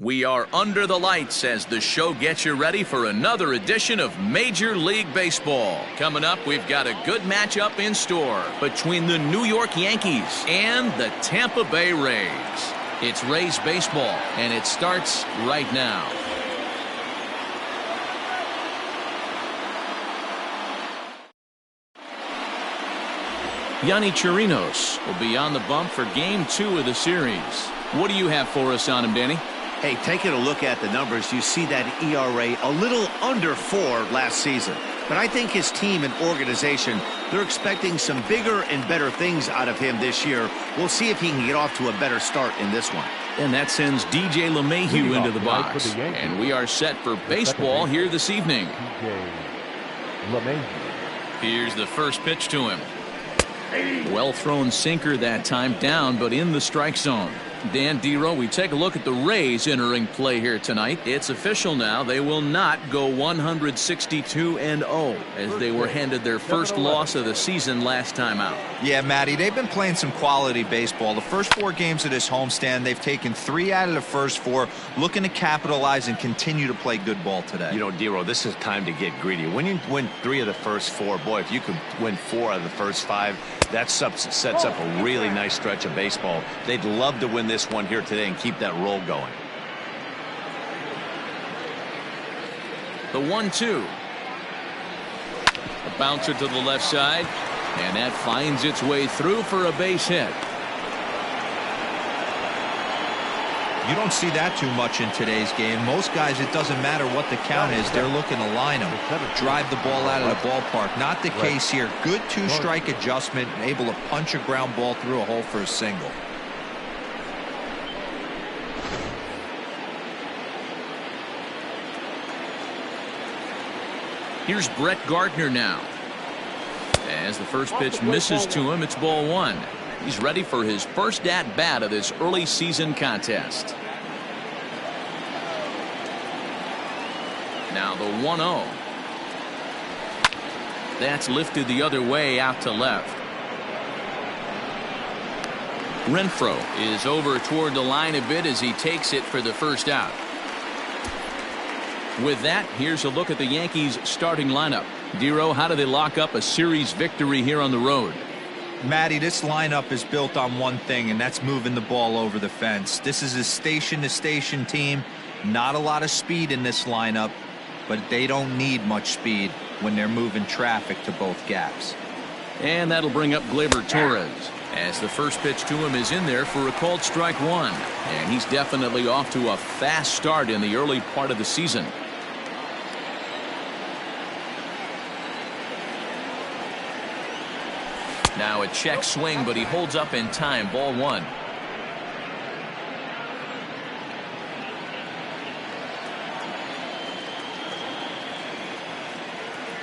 We are under the lights as the show gets you ready for another edition of Major League Baseball. Coming up, we've got a good matchup in store between the New York Yankees and the Tampa Bay Rays. It's Rays baseball, and it starts right now. Yonny Chirinos will be on the bump for Game 2 of the series. What do you have for us on him, Danny? Hey, taking a look at the numbers, you see that ERA a little under 4 last season. But I think his team and organization, they're expecting some bigger and better things out of him this year. We'll see if he can get off to a better start in this one. And that sends DJ LeMahieu into the box. And we are set for baseball here this evening. Here's the first pitch to him. Well thrown sinker that time, down but in the strike zone. Dan Dero, we take a look at the Rays entering play here tonight. It's official now. They will not go 162-0 as they were handed their first loss of the season last time out. Yeah, Matty, they've been playing some quality baseball. The first 4 games of this homestand, they've taken 3 out of the first 4, looking to capitalize and continue to play good ball today. You know, Dero, this is time to get greedy. When you win 3 of the first 4, boy, if you could win 4 out of the first 5, that sets up a really nice stretch of baseball. They'd love to win this one here today and keep that roll going. The 1-2. A bouncer to the left side, and that finds its way through for a base hit. You don't see that too much in today's game. Most guys, it doesn't matter what the count is. They're looking to line them, drive the ball out of the ballpark. Not the case here. Good 2-strike adjustment, able to punch a ground ball through a hole for a single. Here's Brett Gardner now. As the first pitch misses to him, it's ball 1. He's ready for his first at-bat of this early season contest. Now the 1-0. That's lifted the other way out to left. Renfroe is over toward the line a bit as he takes it for the first out. With that, here's a look at the Yankees starting lineup. Dero, how do they lock up a series victory here on the road? Matty, this lineup is built on one thing, and that's moving the ball over the fence. This is a station-to-station team. Not a lot of speed in this lineup, but they don't need much speed when they're moving traffic to both gaps. And that'll bring up Gleyber Torres, as the first pitch to him is in there for a called strike 1. And he's definitely off to a fast start in the early part of the season. Now a check swing, but he holds up in time. Ball 1.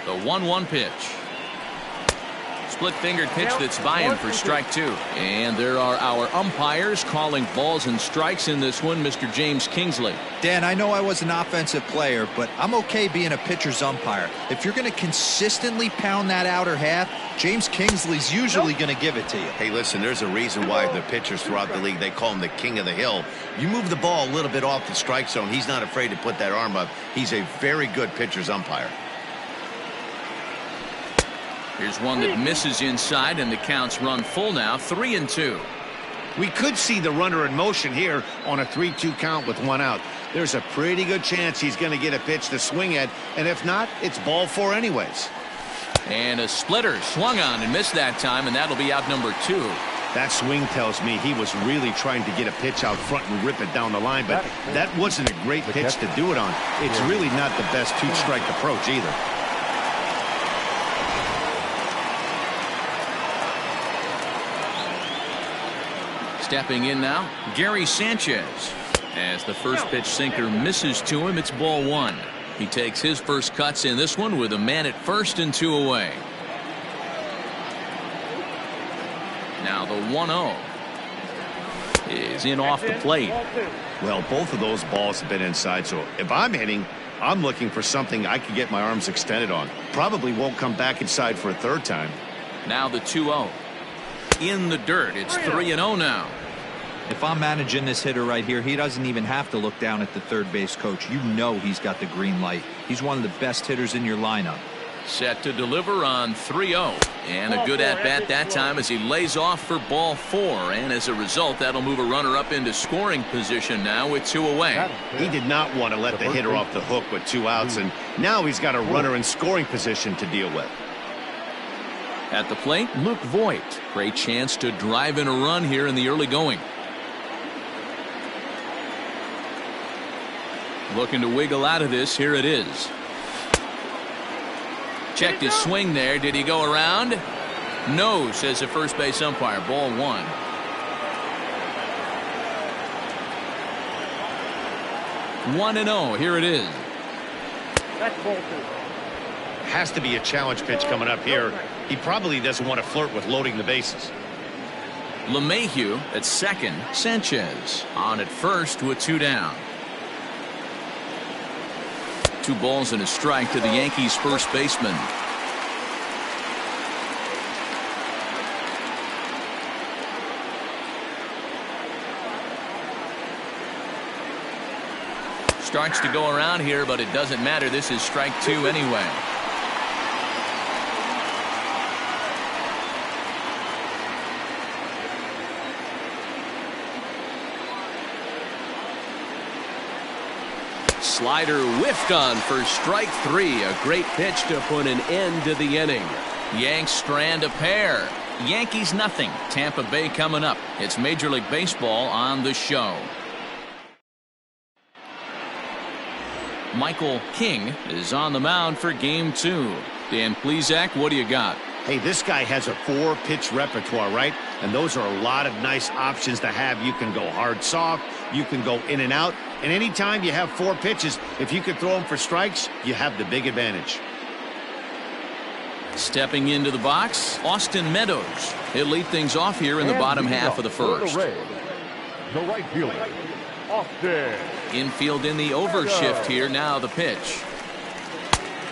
The 1-1 pitch. Split-fingered pitch that's by him for strike 2. And there are our umpires calling balls and strikes in this one, Mr. James Kingsley. Dan, I know I was an offensive player, but I'm okay being a pitcher's umpire. If you're going to consistently pound that outer half, James Kingsley's usually going to give it to you. Hey, listen, there's a reason why the pitchers throughout the league, they call him the king of the hill. You move the ball a little bit off the strike zone, he's not afraid to put that arm up. He's a very good pitcher's umpire. Here's one that misses inside, and the count's run full now, 3-2. We could see the runner in motion here on a 3-2 count with 1 out. There's a pretty good chance he's going to get a pitch to swing at, and if not, it's ball 4 anyways. And a splitter swung on and missed that time, and that'll be out number 2. That swing tells me he was really trying to get a pitch out front and rip it down the line, but that wasn't a great pitch to do it on. It's really not the best 2-strike approach either. Stepping in now, Gary Sanchez. As the first pitch sinker misses to him, it's ball 1. He takes his first cuts in this one with a man at first and 2 away. Now the 1-0 is in off the plate. Well, both of those balls have been inside, so if I'm hitting, I'm looking for something I can get my arms extended on. Probably won't come back inside for a 3rd time. Now the 2-0. In the dirt. It's 3-0 now. If I'm managing this hitter right here, he doesn't even have to look down at the third base coach. You know he's got the green light. He's one of the best hitters in your lineup. Set to deliver on 3-0. And a good at-bat that time as he lays off for ball 4. And as a result, that'll move a runner up into scoring position now with 2 away. He did not want to let the hitter off the hook with 2 outs, and now he's got a runner in scoring position to deal with. At the plate, Luke Voigt. Great chance to drive in a run here in the early going. Looking to wiggle out of this. Here it is. Checked his swing there. Did he go around? No, says the first base umpire. Ball 1. 1-0. Here it is. That's ball 2. Has to be a challenge pitch coming up here. He probably doesn't want to flirt with loading the bases. LeMahieu at second. Sanchez on at first with 2 down. 2 balls and a strike to the Yankees first baseman. Starts to go around here, but it doesn't matter. This is strike 2 anyway. Slider whiffed on for strike 3. A great pitch to put an end to the inning. Yanks strand a pair. Yankees nothing. Tampa Bay coming up. It's Major League Baseball on the show. Michael King is on the mound for game 2. Dan Plesac, what do you got? Hey, this guy has a 4-pitch repertoire, right? And those are a lot of nice options to have. You can go hard, soft. You can go in and out. And anytime you have 4 pitches, if you could throw them for strikes, you have the big advantage. Stepping into the box, Austin Meadows. He'll lead things off here in the bottom half of the first. The right fielder, Austin. Infield in the overshift here. Now the pitch.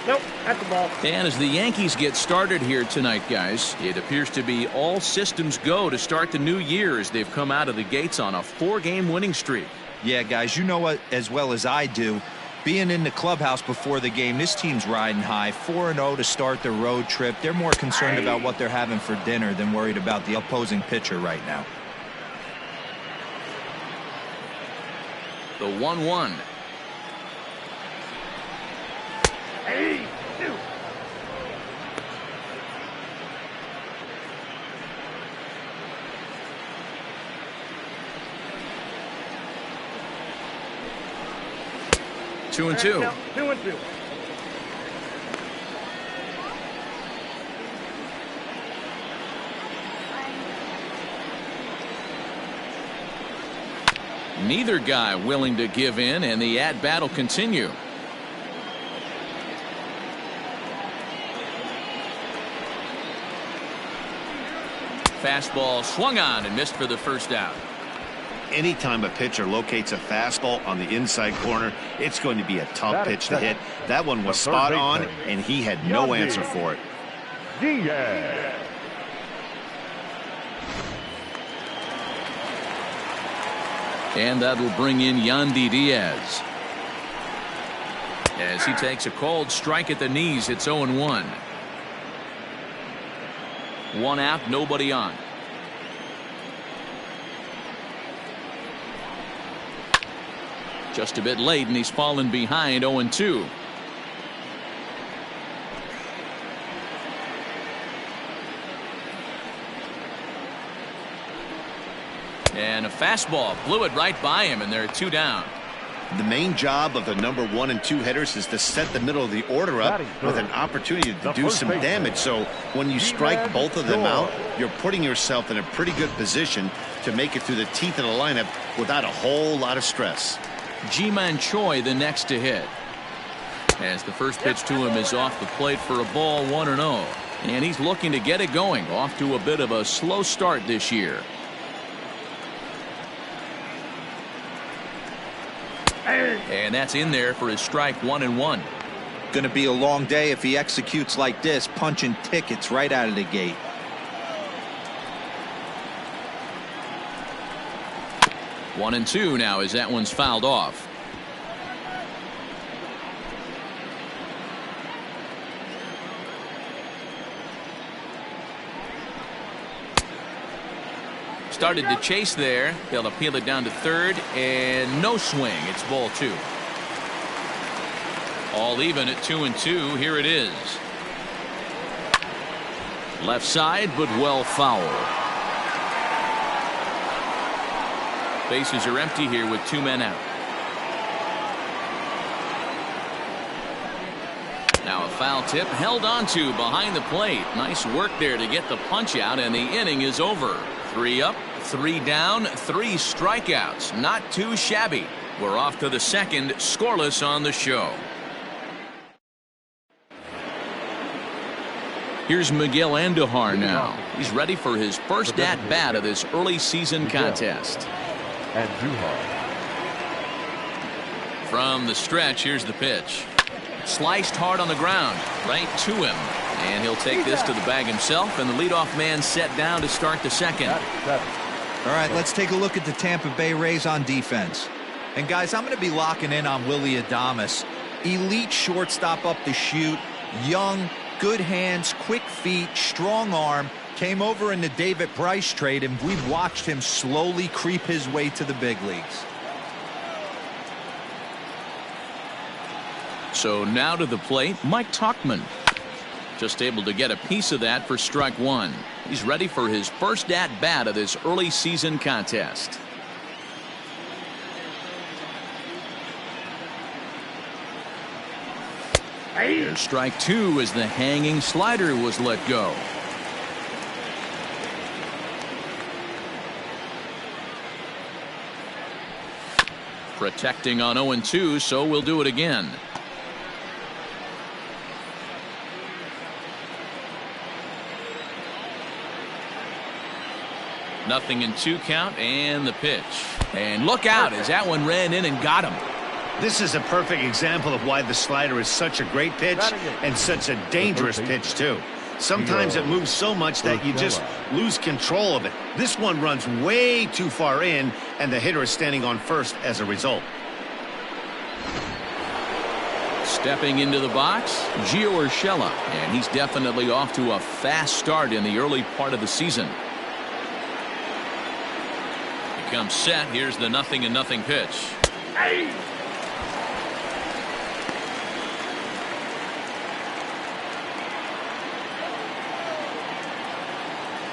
Nope, that's the ball. And as the Yankees get started here tonight, guys, it appears to be all systems go to start the new year as they've come out of the gates on a 4-game winning streak. Yeah, guys, you know what as well as I do. Being in the clubhouse before the game, this team's riding high. 4-0 to start the road trip. They're more concerned about what they're having for dinner than worried about the opposing pitcher right now. The 1-1. Hey, shoot. Two and two. 2-2. Neither guy willing to give in, and the at-bat will continue. Fastball swung on and missed for the first out. Anytime a pitcher locates a fastball on the inside corner, it's going to be a tough pitch to hit. That one was spot on, and he had no answer for it. Diaz. And that'll bring in Yandy Diaz. As he takes a cold strike at the knees, it's 0-1. 1 out, nobody on. Just a bit late, and he's fallen behind. 0-2. And a fastball blew it right by him, and there are 2 down. The main job of the number 1 and 2 hitters is to set the middle of the order up with an opportunity to do some damage. So when you strike both of them out, you're putting yourself in a pretty good position to make it through the teeth of the lineup without a whole lot of stress. Ji-Man Choi the next to hit. As the first pitch to him is off the plate for a ball, 1-0. And he's looking to get it going. Off to a bit of a slow start this year. And that's in there for his strike, 1-1. Going to be a long day if he executes like this, punching tickets right out of the gate. 1-2 now as that one's fouled off. Started to chase there. They'll appeal it down to third, and no swing. It's ball 2. All even at 2-2. Here it is. Left side, but well foul. Bases are empty here with 2 men out. Now a foul tip held onto behind the plate. Nice work there to get the punch out, and the inning is over. 3 up, 3 down, 3 strikeouts. Not too shabby. We're off to the second, scoreless on the show. Here's Miguel Andujar now. He's ready for his first at-bat of this early season contest. From the stretch, here's the pitch. Sliced hard on the ground, right to him. And he'll take this to the bag himself, and the leadoff man set down to start the second. All right, let's take a look at the Tampa Bay Rays on defense. And guys, I'm going to be locking in on Willy Adames. Elite shortstop up the chute, young, good hands, quick feet, strong arm. Came over in the David Price trade, and we've watched him slowly creep his way to the big leagues. So now to the plate, Mike Tauchman. Just able to get a piece of that for strike 1. He's ready for his first at-bat of this early season contest. Here's strike 2 as the hanging slider was let go. Protecting on 0-2, so we'll do it again. Nothing in 2 count, and the pitch. And look out as that one ran in and got him. This is a perfect example of why the slider is such a great pitch and such a dangerous pitch, too. Sometimes it moves so much that you just lose control of it. This one runs way too far in, and the hitter is standing on first as a result. Stepping into the box, Gio Urshela, and he's definitely off to a fast start in the early part of the season. He comes set. Here's the 0-0 pitch.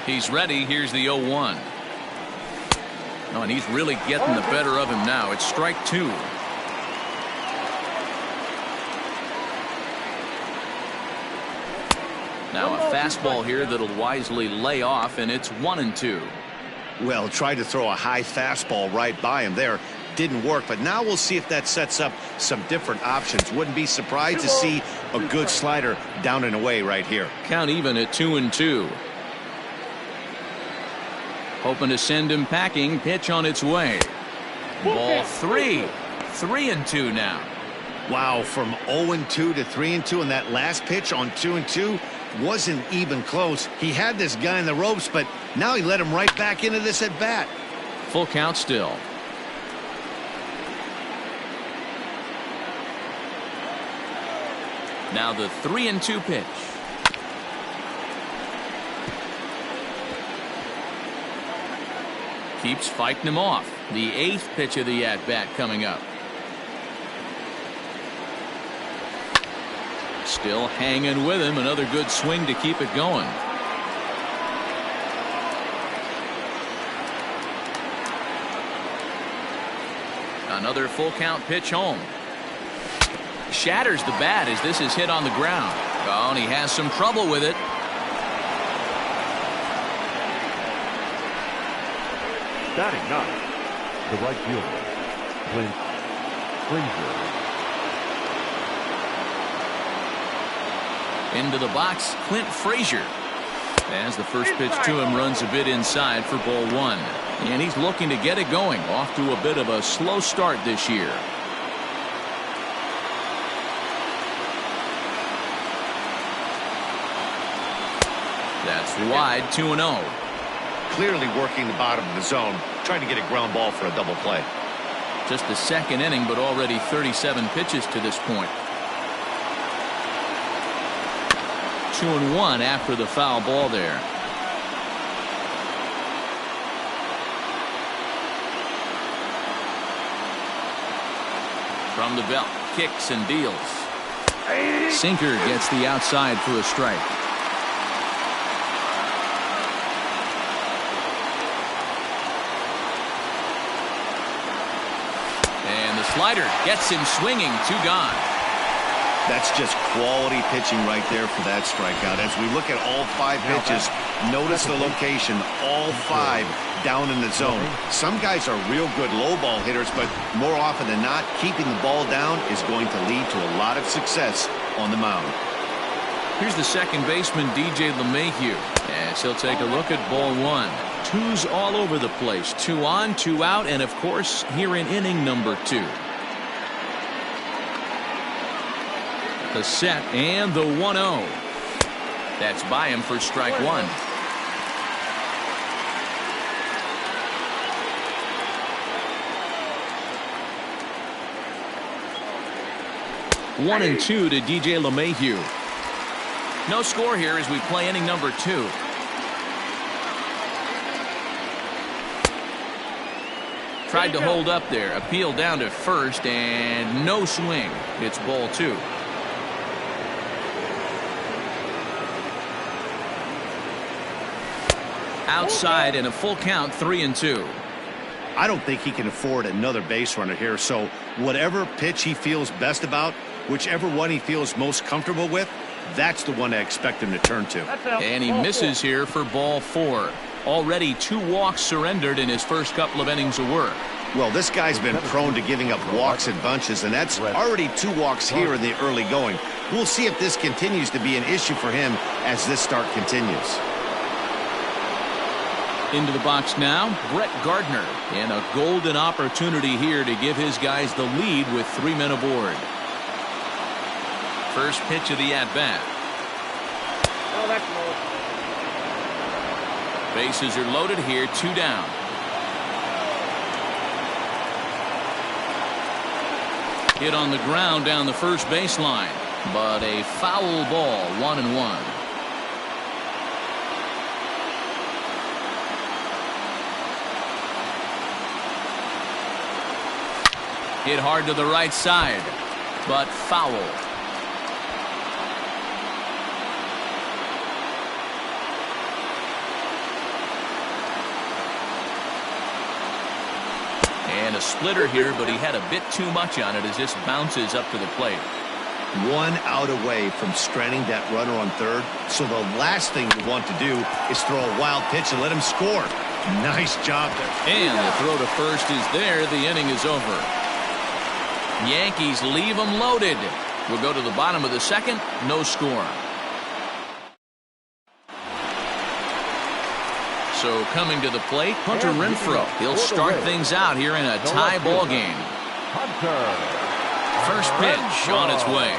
He's ready. Here's the 0-1. Oh, and he's really getting the better of him now. It's strike 2. Now a fastball here that'll wisely lay off, and it's 1-2. Well, tried to throw a high fastball right by him there. Didn't work, but now we'll see if that sets up some different options. Wouldn't be surprised to see a good slider down and away right here. Count even at 2-2. Hoping to send him packing. Pitch on its way. Ball 3. 3-2 now. Wow, from 0-2 to 3-2, and that last pitch on 2-2 wasn't even close. He had this guy in the ropes, but now he let him right back into this at bat. Full count still. Now the 3-2 pitch. Keeps fighting him off. The 8th pitch of the at-bat coming up. Still hanging with him. Another good swing to keep it going. Another full count pitch home. Shatters the bat as this is hit on the ground. Oh, and he has some trouble with it. Batting 9, the right fielder, Clint Frazier. Into the box, Clint Frazier. As the first pitch to him runs a bit inside for ball 1. And he's looking to get it going. Off to a bit of a slow start this year. That's wide, 2-0. clearly working the bottom of the zone, trying to get a ground ball for a double play. Just the second inning, but already 37 pitches to this point. 2-1 after the foul ball there. From the belt, kicks and deals. Sinker gets the outside for a strike. And the slider gets him swinging, 2 gone. That's just quality pitching right there for that strikeout. As we look at all 5 pitches, notice the location, all 5 down in the zone. Some guys are real good low ball hitters, but more often than not, keeping the ball down is going to lead to a lot of success on the mound. Here's the second baseman, DJ LeMahieu, as he'll take a look at ball 1. 2s all over the place, 2 on, 2 out, and of course here in inning number 2. The set and the 1-0. That's by him for strike 1. One and 2 to DJ LeMahieu. No score here as we play inning number 2. Tried to hold up there. Appeal down to first and no swing. It's ball 2. Outside and a full count, 3-2. I don't think he can afford another base runner here, so whatever pitch he feels best about, whichever one he feels most comfortable with, that's the one I expect him to turn to. And he misses here for ball 4. Already 2 walks surrendered in his first couple of innings of work. Well, this guy's been prone to giving up walks in bunches, and that's already 2 walks here in the early going. We'll see if this continues to be an issue for him as this start continues. Into the box now, Brett Gardner, and a golden opportunity here to give his guys the lead with 3 men aboard. First pitch of the at-bat. Oh, that's low. Bases are loaded here, 2 down. Hit on the ground down the first baseline, but a foul ball, 1-1. Hit hard to the right side, but foul. And a splitter here, but he had a bit too much on it as this bounces up to the plate. 1 out away from stranding that runner on third, so the last thing you want to do is throw a wild pitch and let him score. Nice job there. And the throw to first is there. The inning is over. Yankees leave them loaded. We'll go to the bottom of the second. No score. So coming to the plate, Hunter Renfroe. He'll start things out here in a tie ball game. First pitch on its way.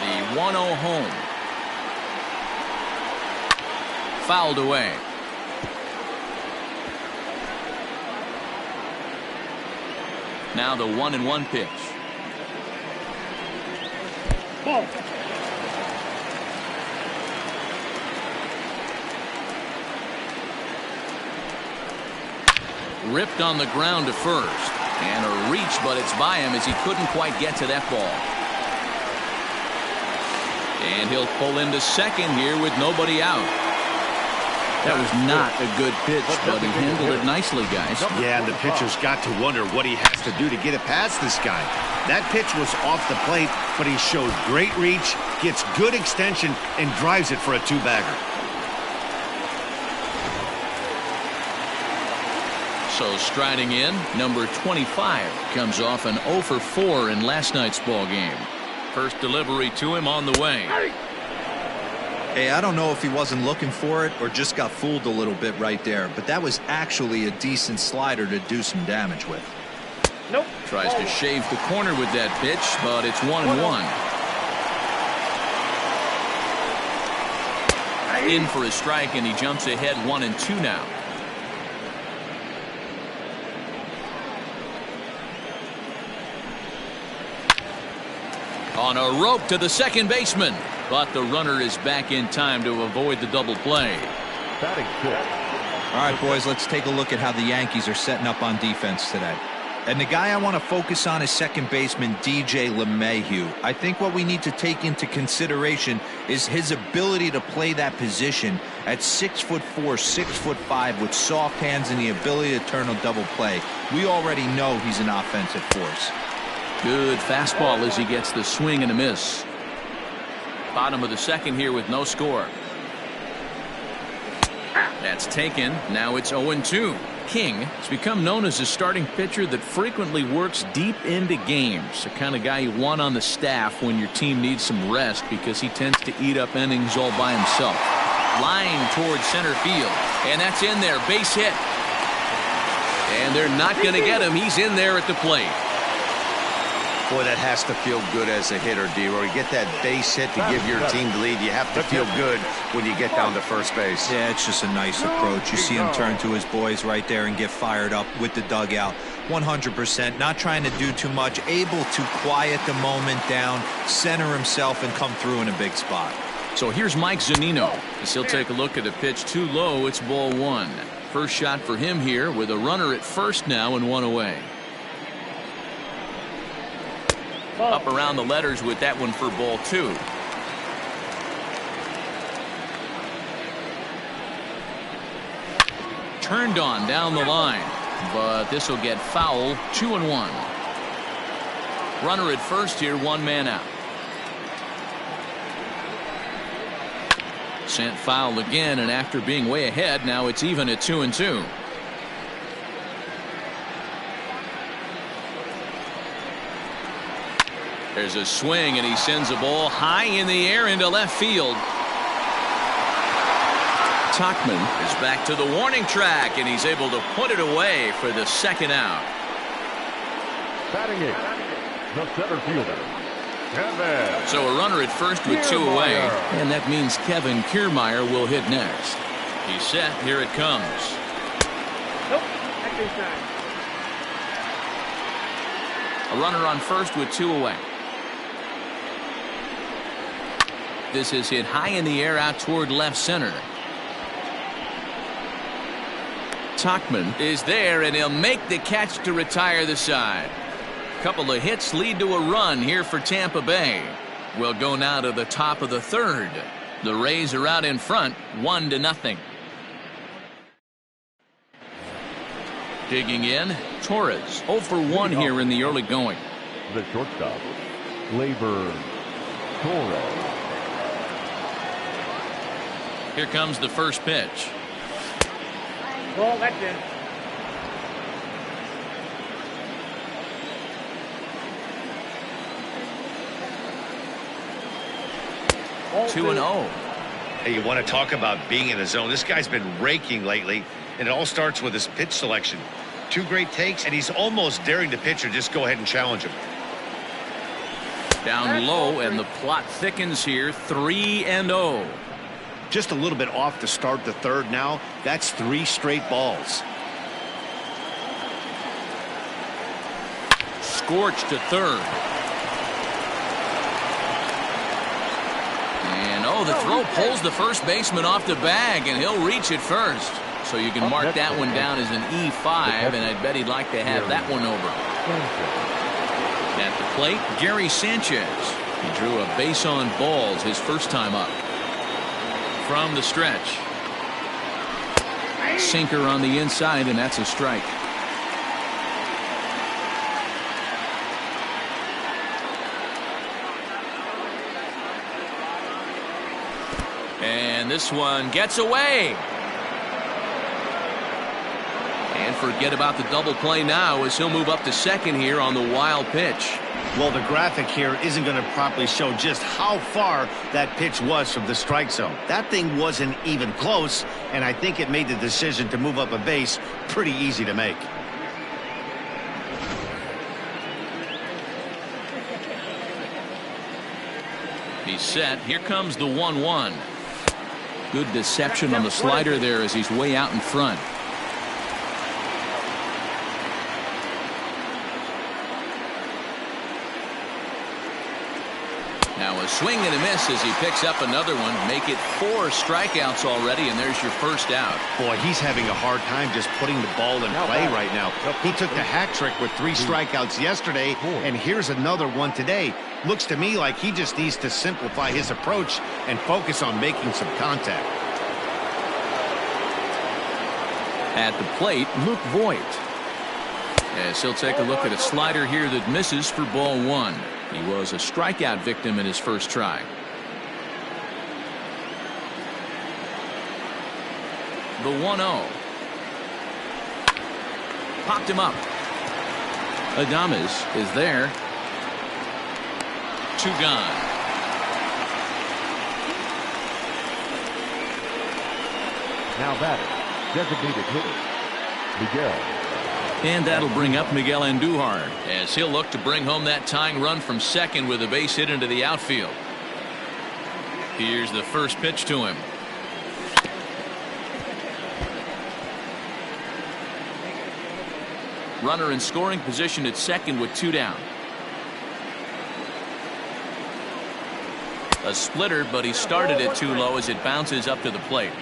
The 1-0 home. Fouled away. Now the 1-1 pitch. Ball. Ripped on the ground to first. And a reach, but it's by him as he couldn't quite get to that ball. And he'll pull into second here with nobody out. That was not a good pitch, but he handled it nicely, guys. Yeah, and the pitcher's got to wonder what he has to do to get it past this guy. That pitch was off the plate, but he showed great reach, gets good extension, and drives it for a 2-bagger. So striding in, number 25 comes off an 0 for 4 in last night's ball game. First delivery to him on the way. Hey, I don't know if he wasn't looking for it or just got fooled a little bit right there, but that was actually a decent slider to do some damage with. Nope. Tries to shave the corner with that pitch, but it's 1-1. In for a strike, and he jumps ahead 1-2 now. On a rope to the second baseman, but the runner is back in time to avoid the double play. Batting fifth. All right, boys, let's take a look at how the Yankees are setting up on defense today. And the guy I want to focus on is second baseman DJ LeMahieu. I think what we need to take into consideration is his ability to play that position at 6'4", 6'5", with soft hands and the ability to turn a double play. We already know he's an offensive force. Good fastball as he gets the swing and a miss. Bottom of the second here with no score. That's taken. Now it's 0-2. King has become known as a starting pitcher that frequently works deep into games. The kind of guy you want on the staff when your team needs some rest, because he tends to eat up innings all by himself. Line towards center field, and that's in there. Base hit. And they're not going to get him. He's in there at the plate. Boy, that has to feel good as a hitter, D-Roy. You get that base hit to give your team the lead. You have to feel good when you get down to first base. Yeah, it's just a nice approach. You see him turn to his boys right there and get fired up with the dugout. 100%. Not trying to do too much. Able to quiet the moment down, center himself, and come through in a big spot. So here's Mike Zunino. As he'll take a look at a pitch too low. It's ball one. First shot for him here with a runner at first now and one away. Up around the letters with that one for ball two. Turned on down the line, but this will get foul. 2-1. Runner at first here, one man out. Sent foul again, and after being way ahead, now it's even at 2-2. There's a swing, and he sends a ball high in the air into left field. Tauchman is back to the warning track, and he's able to put it away for the second out. Batting eighth, the center fielder, Kevin. So a runner at first with two away, and that means Kevin Kiermaier will hit next. He's set. Here it comes. Nope. That's inside. A runner on first with two away. This is hit high in the air out toward left center. Tauchman is there, and he'll make the catch to retire the side. A couple of hits lead to a run here for Tampa Bay. We'll go now to the top of the third. The Rays are out in front, 1-0. Digging in, Torres 0 for 1 here in the early going. The shortstop, Gleyber Torres. Here comes the first pitch. Well, that's it. Ball 2-0. Hey, you want to talk about being in the zone. This guy's been raking lately, and it all starts with his pitch selection. Two great takes, and he's almost daring the pitcher just go ahead and challenge him. Down low, and the plot thickens here. 3-0. Just a little bit off to start the third now. That's 3 straight balls. Scorched to third. And the throw pulls the first baseman off the bag, and he'll reach it first. So you can mark that one down as an E5, and I'd bet he'd like to have that one over. At the plate, Gary Sanchez. He drew a base on balls his first time up. From the stretch. Sinker on the inside, and that's a strike. And this one gets away. And forget about the double play now as he'll move up to second here on the wild pitch. Well, the graphic here isn't going to properly show just how far that pitch was from the strike zone. That thing wasn't even close, and I think it made the decision to move up a base pretty easy to make. He's set. Here comes the 1-1. Good deception on the slider there as he's way out in front. Now a swing and a miss as he picks up another one. Make it 4 strikeouts already, and there's your first out. Boy, he's having a hard time just putting the ball in play right now. He took the hat trick with 3 strikeouts yesterday, and here's another one today. Looks to me like he just needs to simplify his approach and focus on making some contact. At the plate, Luke Voigt. As he'll take a look at a slider here that misses for ball 1. He was a strikeout victim in his first try. The 1-0. Popped him up. Adames is there. 2 gone. Now batting, designated hitter, Miguel. And that'll bring up Miguel Andujar as he'll look to bring home that tying run from second with a base hit into the outfield. Here's the first pitch to him. Runner in scoring position at second with 2 down. A splitter, but he started it too low as it bounces up to the plate.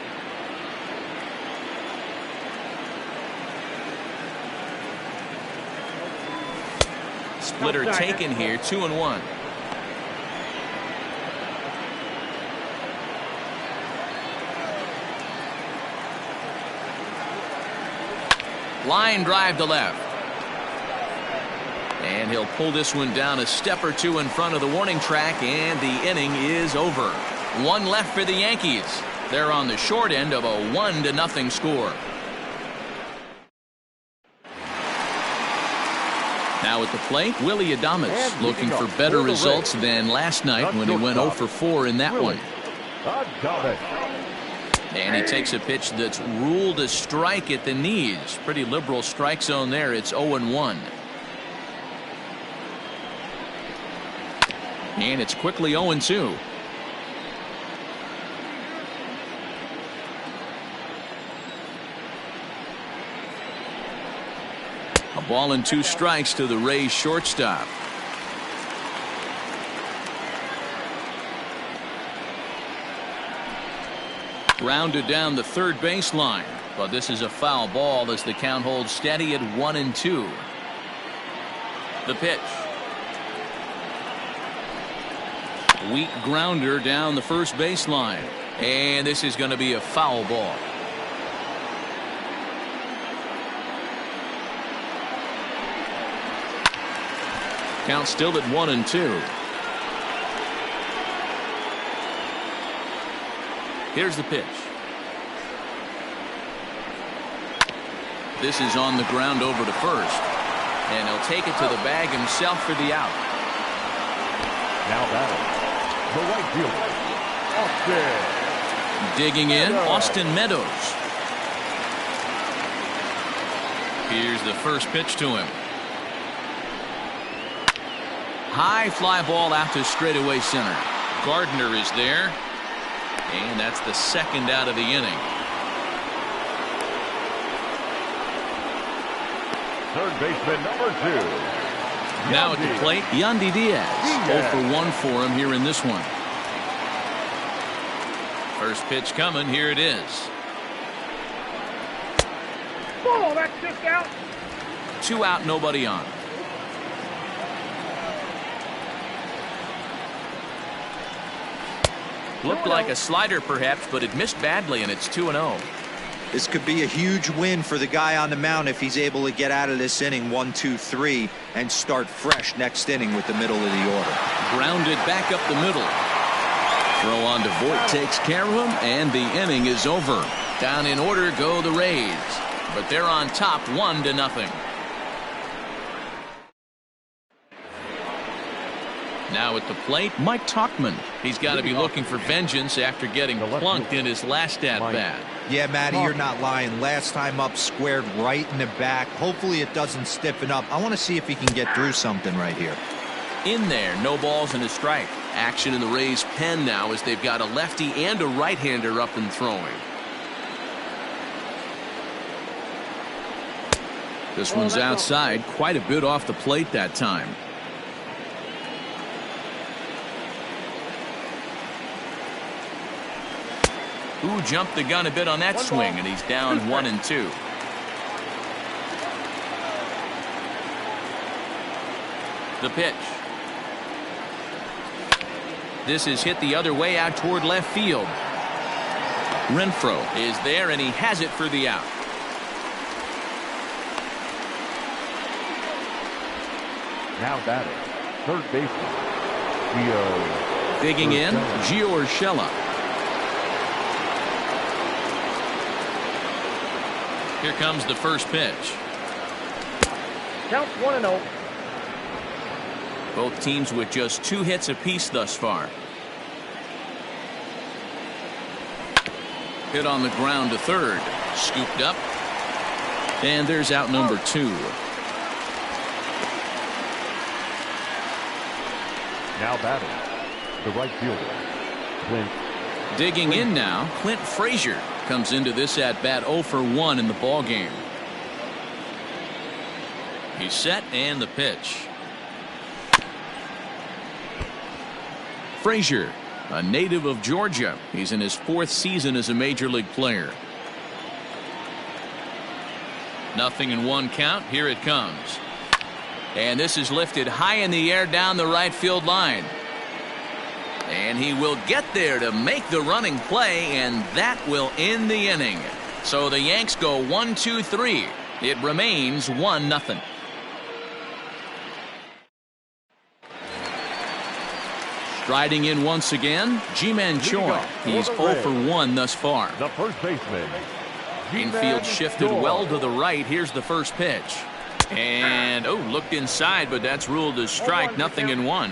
Splitter taken here, 2-1. Line drive to left. And he'll pull this one down a step or 2 in front of the warning track, and the inning is over. 1 left for the Yankees. They're on the short end of a 1-0 score. Now at the plate, Willie Adames looking for better results than last night when he went 0 for 4 in that one. And he takes a pitch that's ruled a strike at the knees. Pretty liberal strike zone there. It's 0-1. And it's quickly 0-2. A ball and 2 strikes to the Rays shortstop. Grounded down the third baseline, but this is a foul ball as the count holds steady at 1-2. The pitch. Weak grounder down the first baseline, and this is going to be a foul ball. Count still at 1-2. Here's the pitch. This is on the ground over to first, and he'll take it to the bag himself for the out. Now batting, the right fielder, Austin. Digging in, Austin Meadows. Here's the first pitch to him. High fly ball out to straightaway center. Gardner is there, and that's the second out of the inning. Third baseman number 2. Now at the plate, Yandy Diaz. 0 for 1 for him here in this one. First pitch coming. Here it is. Oh, that's just out. 2 out, nobody on. Looked like a slider perhaps, but it missed badly, and it's 2-0. This could be a huge win for the guy on the mound if he's able to get out of this inning 1-2-3 and start fresh next inning with the middle of the order. Grounded back up the middle. Throw on to Voigt takes care of him, and the inning is over. Down in order go the Rays, but they're on top 1-0. Now at the plate, Mike Tauchman. He's got to be looking for vengeance after getting plunked in his last at-bat. Yeah, Matty, you're not lying. Last time up, squared right in the back. Hopefully it doesn't stiffen up. I want to see if he can get through something right here. In there, no balls and a strike. Action in the Rays pen now as they've got a lefty and a right-hander up and throwing. This one's outside, quite a bit off the plate that time. Who jumped the gun a bit on that swing, and he's down 1-2. The pitch. This is hit the other way out toward left field. Renfroe is there, and he has it for the out. Now batting, third baseman, Gio. Digging in, Gio Urshela. Here comes the first pitch. Count 1-0. Both teams with just 2 hits apiece thus far. Hit on the ground to third. Scooped up. And there's out number 2. Now batting, the right fielder, Clint. Digging in now, Clint Frazier comes into this at bat 0 for 1 in the ball game. He's set, and the pitch. Frazier, a native of Georgia. He's in his 4th season as a major league player. 0-1 count. Here it comes. And this is lifted high in the air down the right field line. And he will get there to make the running play, and that will end the inning. So the Yanks go 1-2-3. It remains 1-0. Striding in once again, Ji-Man Choi. He's 0 for 1 thus far. The first baseman. Infield shifted well to the right. Here's the first pitch. And, looked inside, but that's ruled as strike. 0-1.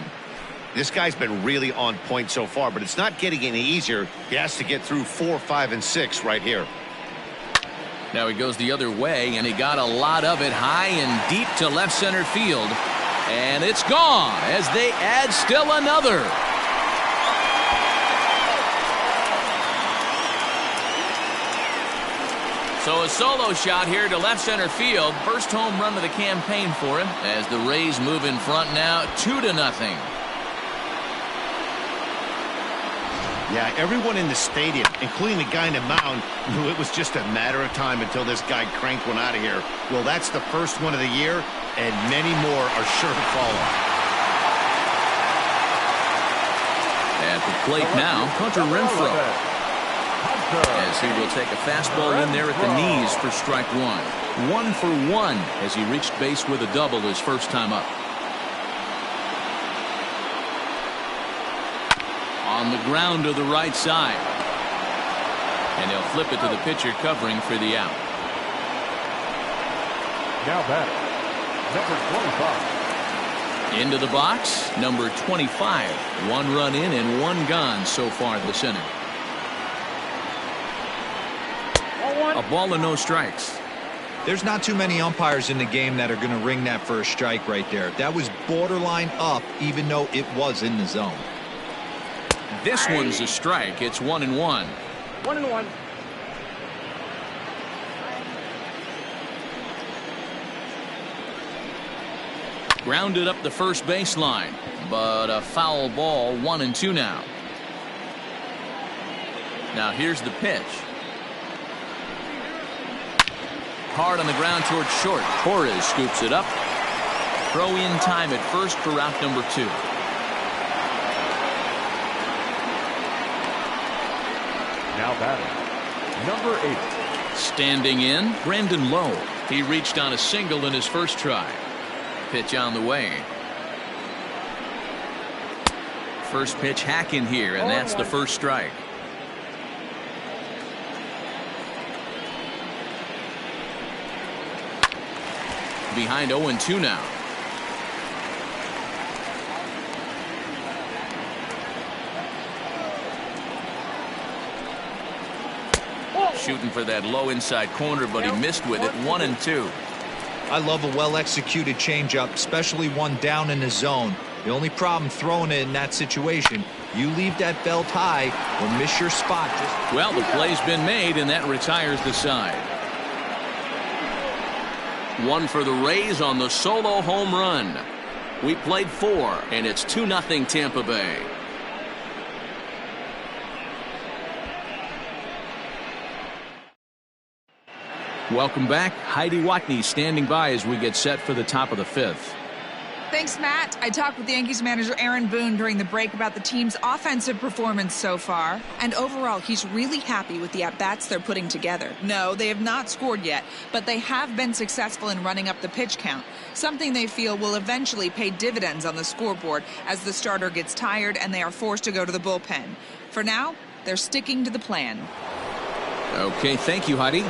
This guy's been really on point so far, but it's not getting any easier. He has to get through 4, 5, and 6 right here. Now he goes the other way, and he got a lot of it high and deep to left center field. And it's gone as they add still another. So a solo shot here to left center field. First home run of the campaign for him as the Rays move in front now 2-0. Yeah, everyone in the stadium, including the guy in the mound, knew it was just a matter of time until this guy cranked one out of here. Well, that's the first one of the year, and many more are sure to follow. At the plate now, Hunter Renfroe, as he will take a fastball in there at the knees for strike 1. 1 for 1 as he reached base with a double his first time up. On the ground to the right side. And he'll flip it to the pitcher covering for the out. Now batting, number 25. Into the box, number 25. 1 run in and 1 gone so far this inning. A ball and no strikes. There's not too many umpires in the game that are going to ring that first strike right there. That was borderline up, even though it was in the zone. This one's a strike. It's 1-1. 1-1. Grounded up the first baseline, but a foul ball. 1-2 now. Now here's the pitch. Hard on the ground towards short. Torres scoops it up. Throw in time at first for out number 2. Now batting, number 8. Standing in, Brandon Lowe. He reached on a single in his first try. Pitch on the way. First pitch hack in here, and that's the first strike. Behind 0-2 now. Shooting for that low inside corner, but he missed with it. 1-2. I love a well-executed changeup, especially one down in the zone. The only problem throwing it in that situation, you leave that belt high or miss your spot. Well, the play's been made, and that retires the side. One for the Rays on the solo home run. We played 4, and it's 2-0 Tampa Bay. Welcome back. Heidi Watney standing by as we get set for the top of the 5th. Thanks, Matt. I talked with Yankees manager Aaron Boone during the break about the team's offensive performance so far. And overall, he's really happy with the at-bats they're putting together. No, they have not scored yet, but they have been successful in running up the pitch count, something they feel will eventually pay dividends on the scoreboard as the starter gets tired and they are forced to go to the bullpen. For now, they're sticking to the plan. Okay, thank you, Heidi.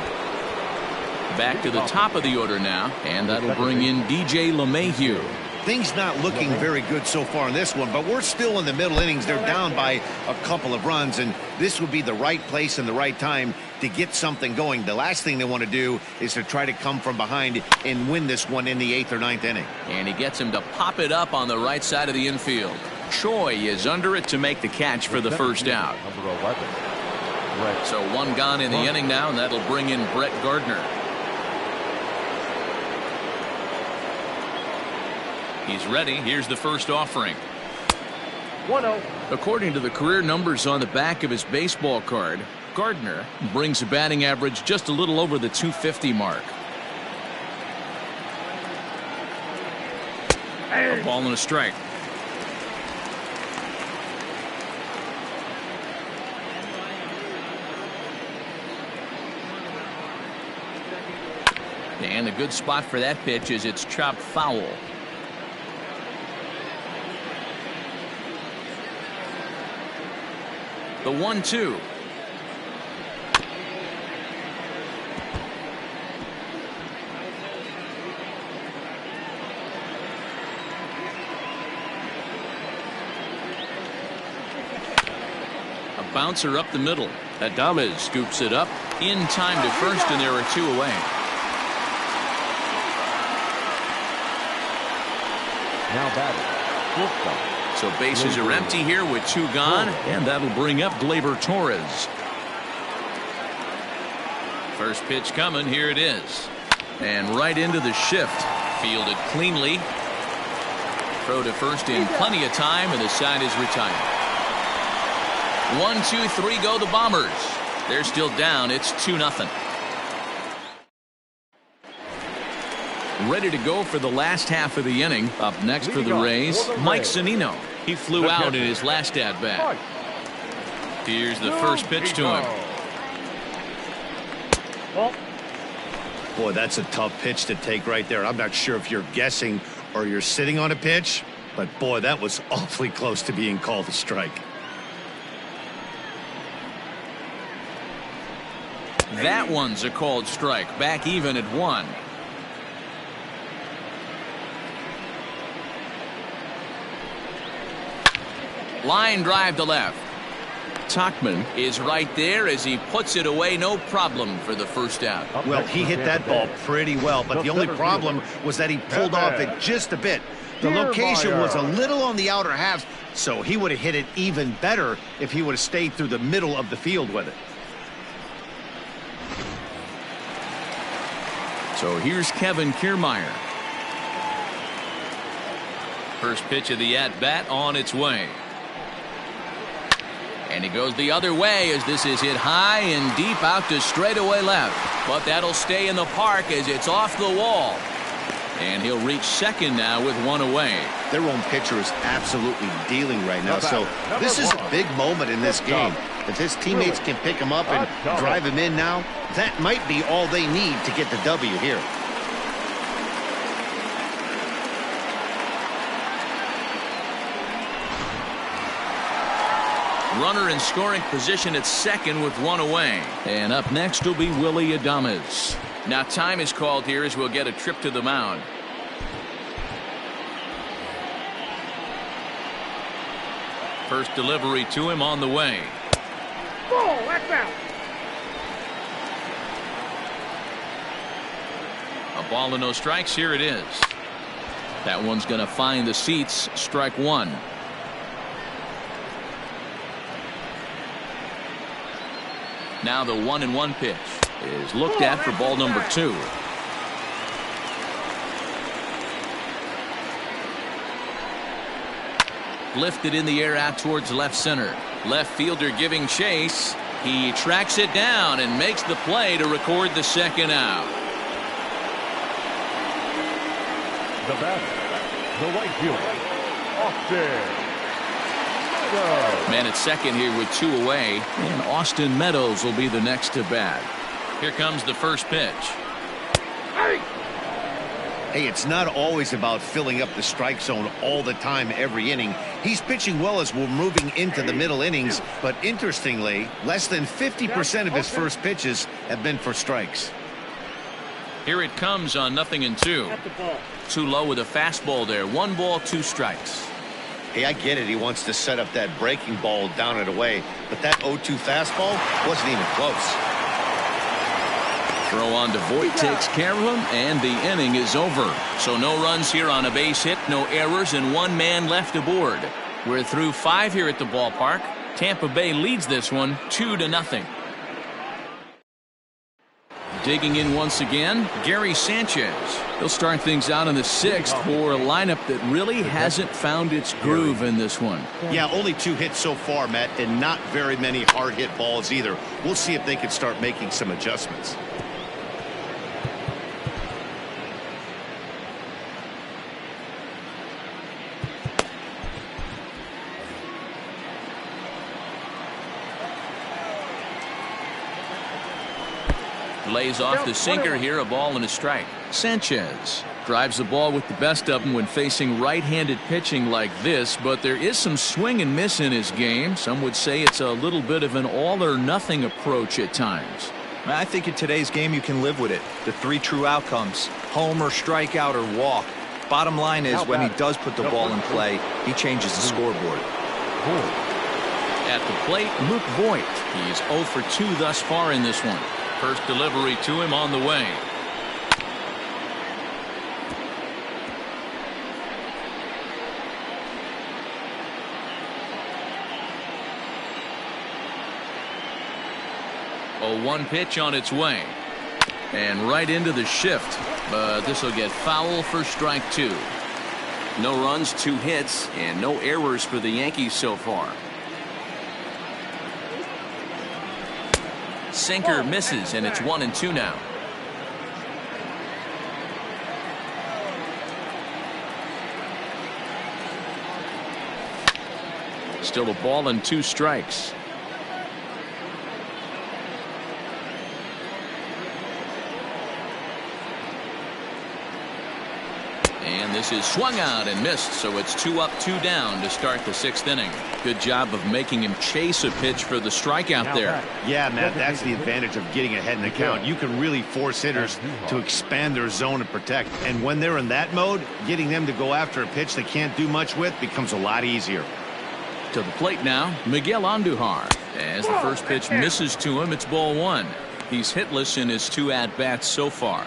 Back to the top of the order now, and that'll bring in DJ LeMahieu. Things not looking very good so far in this one, but we're still in the middle innings. They're down by a couple of runs, and this would be the right place and the right time to get something going. The last thing they want to do is to try to come from behind and win this one in the 8th or 9th inning. And he gets him to pop it up on the right side of the infield. Choi is under it to make the catch for the first out. Number 11. So one gone in the inning now, and that'll bring in Brett Gardner. He's ready. Here's the first offering. 1-0. According to the career numbers on the back of his baseball card, Gardner brings a batting average just a little over the 250 mark. A ball and a strike. And a good spot for that pitch is it's chopped foul. The 1-2. A bouncer up the middle. Adames scoops it up in time to first, and there are 2 away. Now batting, shortstop. So bases are empty here with 2 gone, and that'll bring up Gleyber Torres. First pitch coming, here it is. And right into the shift. Fielded cleanly. Throw to first in plenty of time, and the side is retired. 1, 2, 3 go the Bombers. They're still down. It's 2-0. Ready to go for the last half of the inning. Up next for the Rays, Mike Zunino. He flew out in his last at-bat. Here's the first pitch to him. Boy, that's a tough pitch to take right there. I'm not sure if you're guessing or you're sitting on a pitch, but boy, that was awfully close to being called a strike. That one's a called strike. Back even at 1. Line drive to left. Tachman is right there as he puts it away, no problem for the first out. Well, he hit that ball pretty well, but the only problem was that he pulled off it just a bit. The location was a little on the outer half, so he would have hit it even better if he would have stayed through the middle of the field with it. So here's Kevin Kiermaier. First pitch of the at-bat on its way. And he goes the other way as this is hit high and deep out to straightaway left. But that'll stay in the park as it's off the wall. And he'll reach second now with 1 away. Their own pitcher is absolutely dealing right now. So this is a big moment in this game. If his teammates can pick him up and drive him in now, that might be all they need to get the W here. Runner in scoring position at second with 1 away. And up next will be Willie Adames. Now time is called here as we'll get a trip to the mound. First delivery to him on the way. Ball, that's out. A ball and no strikes. Here it is. That one's going to find the seats. Strike one. Now the 1-1 pitch is looked at for ball number 2. Lifted in the air out towards left center. Left fielder giving chase. He tracks it down and makes the play to record the second out. The batter, the right fielder, Austin. Man at second here with 2 away, and Austin Meadows will be the next to bat. Here comes the first pitch. Hey, it's not always about filling up the strike zone all the time every inning. He's pitching well as we're moving into the middle innings, but interestingly, less than 50% of his first pitches have been for strikes. Here it comes on 0-2. Too low with a fastball there. 1 ball, 2 strikes. Hey, I get it. He wants to set up that breaking ball down and away, but that 0-2 fastball wasn't even close. Throw on to Voit takes care of him, and the inning is over. So no runs here on a base hit, no errors, and 1 man left aboard. We're through 5 here at the ballpark. Tampa Bay leads this one 2-0. Digging in once again, Gary Sanchez. He'll start things out in the 6th for a lineup that really hasn't found its groove in this one. Yeah, only 2 hits so far, Matt, and not very many hard hit balls either. We'll see if they can start making some adjustments. Lays off the sinker here, a ball and a strike. Sanchez drives the ball with the best of them when facing right-handed pitching like this, but there is some swing and miss in his game. Some would say it's a little bit of an all-or-nothing approach at times. I think in today's game you can live with it. The 3 true outcomes: homer, strikeout, or walk. Bottom line is, when he does put the ball in play, he changes the scoreboard. At the plate, Luke Voit. He's 0 for 2 thus far in this one. First delivery to him on the way. A 1 pitch on its way. And right into the shift. But this will get foul for strike 2. No runs, 2 hits, and no errors for the Yankees so far. Sinker misses, and it's 1-2 now. Still a ball and 2 strikes. And this is swung out and missed, so it's 2 up, 2 down to start the 6th inning. Good job of making him chase a pitch for the strikeout there. Yeah, Matt, that's the advantage of getting ahead in the count. You can really force hitters to expand their zone and protect. And when they're in that mode, getting them to go after a pitch they can't do much with becomes a lot easier. To the plate now, Miguel Andujar. As the first pitch misses to him, it's ball 1. He's hitless in his 2 at-bats so far.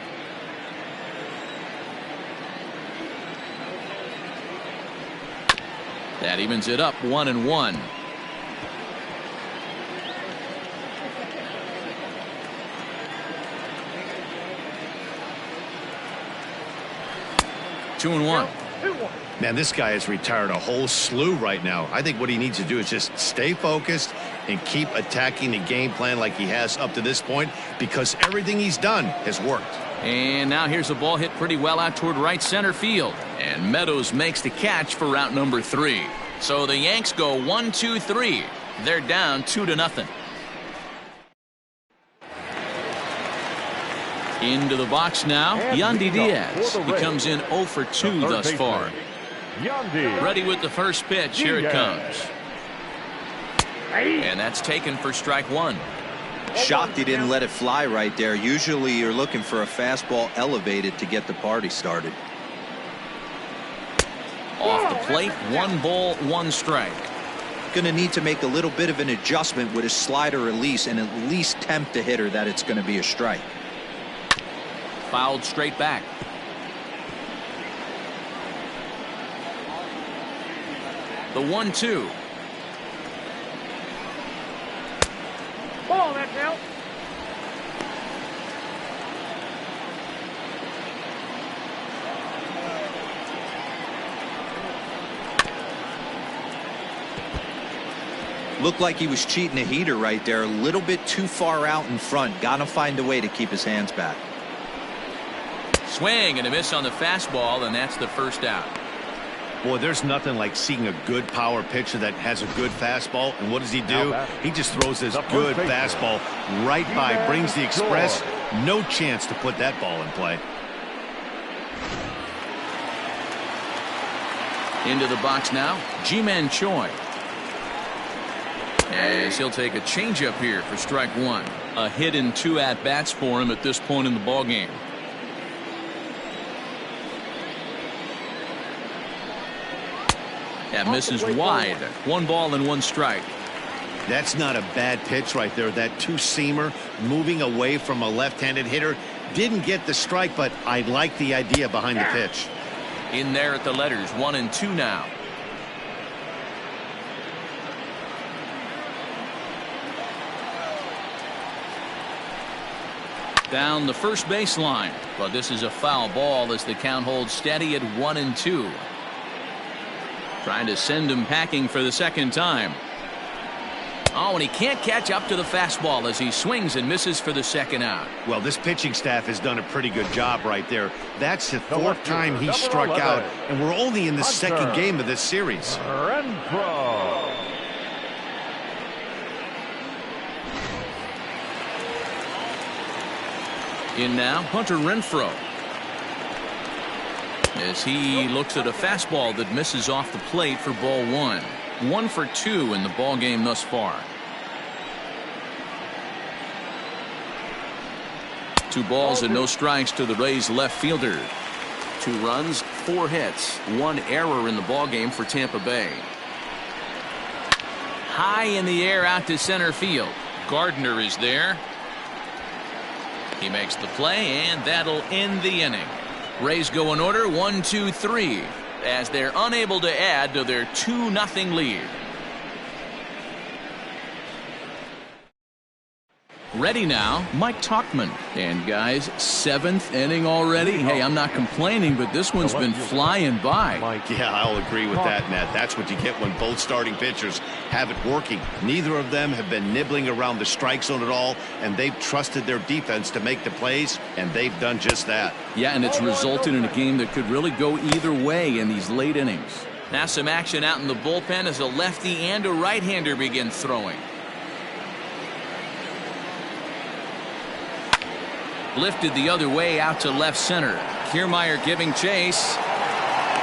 That evens it up 1-1. Two and one. Man, this guy has retired a whole slew right now. I think what he needs to do is just stay focused and keep attacking the game plan like he has up to this point, because everything he's done has worked. And now here's a ball hit pretty well out toward right center field. And Meadows makes the catch for route number 3. So the Yanks go 1-2-3. They're down 2-0. Into the box now, Yandy Diaz. He comes in 0 for 2 thus far. Ready with the first pitch. Here it comes. And that's taken for strike 1. Shocked he didn't let it fly right there. Usually you're looking for a fastball elevated to get the party started. Off the plate, 1 ball, 1 strike. Going to need to make a little bit of an adjustment with his slider release and at least tempt the hitter that it's going to be a strike. Fouled straight back. The 1-2. Ball, that's out. Looked like he was cheating a heater right there. A little bit too far out in front. Gotta find a way to keep his hands back. Swing and a miss on the fastball, and that's the first out. Boy, there's nothing like seeing a good power pitcher that has a good fastball. And what does he do? He just throws this good fastball right by, brings the express. No chance to put that ball in play. Into the box now, Ji-Man Choi. As he'll take a changeup here for strike one. A hit in 2 at-bats for him at this point in the ballgame. That misses wide. 1 ball and 1 strike. That's not a bad pitch right there. That two-seamer moving away from a left-handed hitter. Didn't get the strike, but I like the idea behind the pitch. In there at the letters, 1-2 now. Down the first baseline, but this is a foul ball as the count holds steady at 1-2. Trying to send him packing for the second time. Oh, and he can't catch up to the fastball as he swings and misses for the second out. Well, this pitching staff has done a pretty good job right there. That's the 4th time he struck out, and we're only in the second game of this series. In now, Hunter Renfroe. As he looks at a fastball that misses off the plate for ball 1. 1 for 2 in the ball game thus far. 2 balls and no strikes to the Rays left fielder. 2 runs, 4 hits, 1 error in the ball game for Tampa Bay. High in the air out to center field. Gardner is there. He makes the play, and that'll end the inning. Rays go in order 1, 2, 3 as they're unable to add to their 2-0 lead. Ready now, Mike Tauchman. And guys, 7th inning already. Hey, I'm not complaining, but this one's been flying by. Yeah, I'll agree with that, Matt. That's what you get when both starting pitchers have it working. Neither of them have been nibbling around the strike zone at all, and they've trusted their defense to make the plays, and they've done just that. Yeah, and it's resulted in a game that could really go either way in these late innings. Now some action out in the bullpen as a lefty and a right-hander begin throwing. Lifted the other way out to left center. Kiermaier giving chase.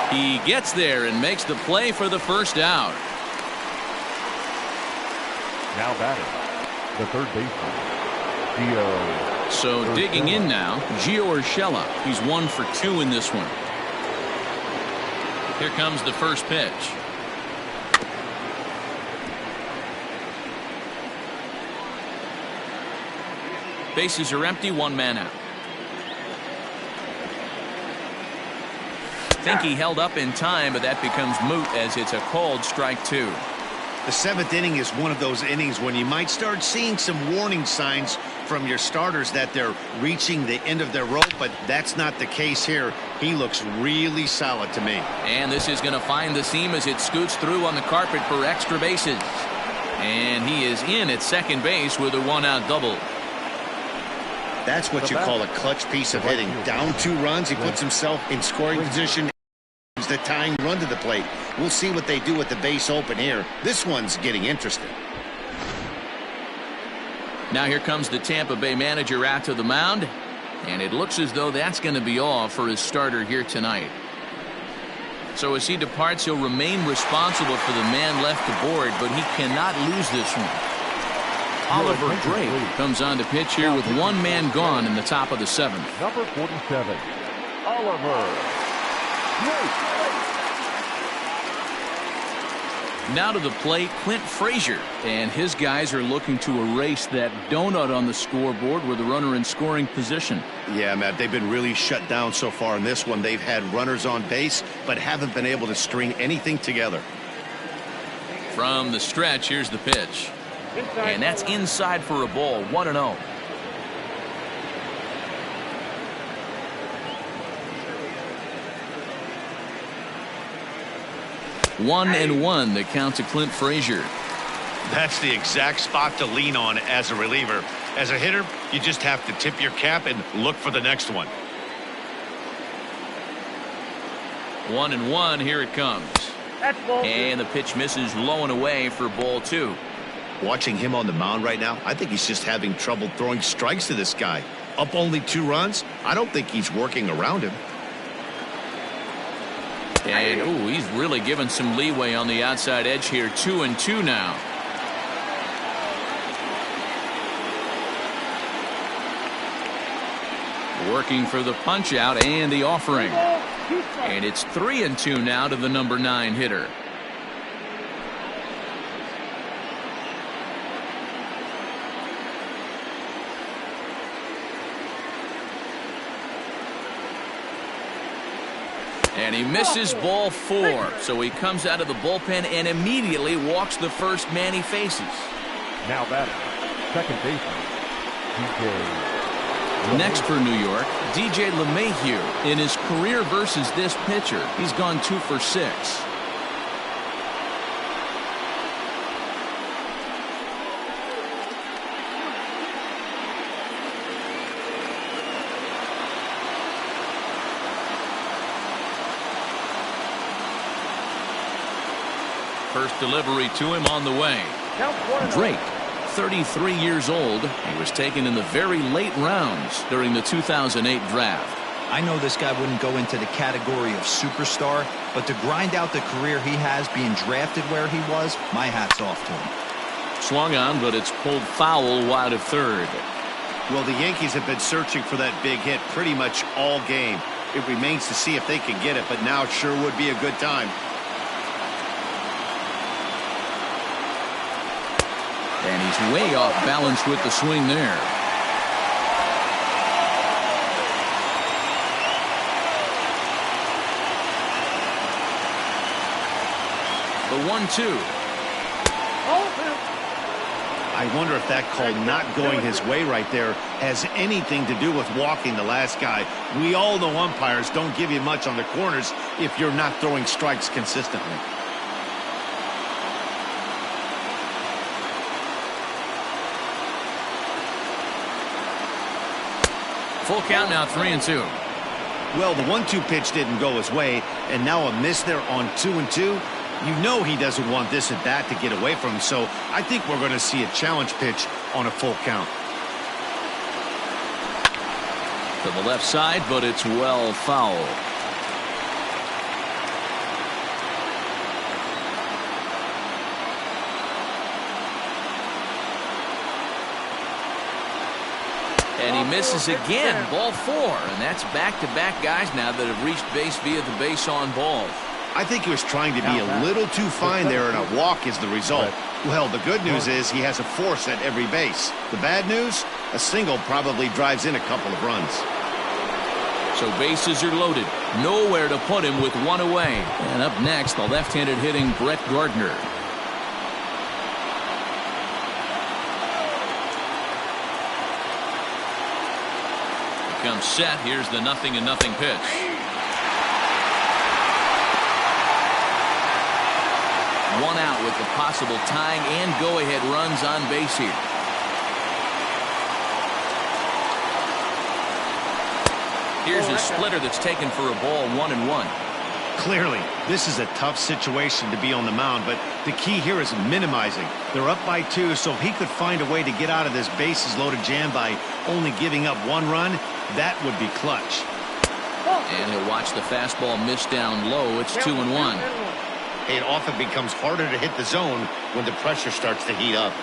He gets there and makes the play for the first out. Now batting, the third baseman, Gio. So digging in now, Gio Urshela. He's 1 for 2 in this one. Here comes the first pitch. Bases are empty, 1 man out. Think he held up in time, but that becomes moot as it's a called strike 2. The 7th inning is one of those innings when you might start seeing some warning signs from your starters that they're reaching the end of their rope, but that's not the case here. He looks really solid to me. And this is going to find the seam as it scoots through on the carpet for extra bases. And he is in at second base with a 1-out double. That's what you call a clutch piece of hitting. Down 2 runs, he puts himself in scoring position. The tying run to the plate. We'll see what they do with the base open here. This one's getting interesting. Now here comes the Tampa Bay manager out to the mound, and it looks as though that's going to be all for his starter here tonight. So as he departs, he'll remain responsible for the man left to board, but he cannot lose this one. Oliver Drake comes on to pitch here with 1 man gone in the top of the 7th. Number 47, Oliver Drake. Now to the plate, Clint Frazier, and his guys are looking to erase that donut on the scoreboard with a runner in scoring position. Yeah, Matt, they've been really shut down so far in this one. They've had runners on base, but haven't been able to string anything together. From the stretch, here's the pitch. And that's inside for a ball, 1-0. One and one, the count to Clint Frazier. That's the exact spot to lean on as a reliever. As a hitter, you just have to tip your cap and look for the next one. 1-1, here it comes. And the pitch misses low and away for ball 2. Watching him on the mound right now, I think he's just having trouble throwing strikes to this guy. Up only 2 runs, I don't think he's working around him. And ooh, he's really given some leeway on the outside edge here. 2-2 now. Working for the punch out and the offering. And it's 3-2 now to the number 9 hitter. And he misses ball 4. So he comes out of the bullpen and immediately walks the first man he faces. Now batting, second baseman, DJ. Next for New York, DJ LeMahieu. In his career versus this pitcher, he's gone 2 for 6. First delivery to him on the way. Drake, 33 years old. He was taken in the very late rounds during the 2008 draft. I know this guy wouldn't go into the category of superstar, but to grind out the career he has being drafted where he was, my hat's off to him. Swung on, but it's pulled foul wide of third. Well, the Yankees have been searching for that big hit pretty much all game. It remains to see if they can get it, but now it sure would be a good time. And he's way off balance with the swing there. The 1-2. I wonder if that call not going his way right there has anything to do with walking the last guy. We all know umpires don't give you much on the corners if you're not throwing strikes consistently. Full count now, 3-2. Well, the 1-2 pitch didn't go his way, and now a miss there on 2-2. You know he doesn't want this at bat to get away from him, so I think we're going to see a challenge pitch on a full count. To the left side, but it's well foul. And he misses again, ball 4, and that's back-to-back guys now that have reached base via the base on balls. I think he was trying to be a little too fine there, and a walk is the result. Well, the good news is he has a force at every base. The bad news, a single probably drives in a couple of runs. So bases are loaded, nowhere to put him with 1 away. And up next, the left-handed hitting Brett Gardner. Comes set. Here's the 0-0 pitch. One out with the possible tying and go-ahead runs on base here. Here's a splitter that's taken for a ball, 1-1. Clearly, this is a tough situation to be on the mound, but the key here is minimizing. They're up by 2, so if he could find a way to get out of this bases-loaded jam by only giving up 1 run, that would be clutch. And he'll watch the fastball miss down low. It's 2-1. It often becomes harder to hit the zone when the pressure starts to heat up.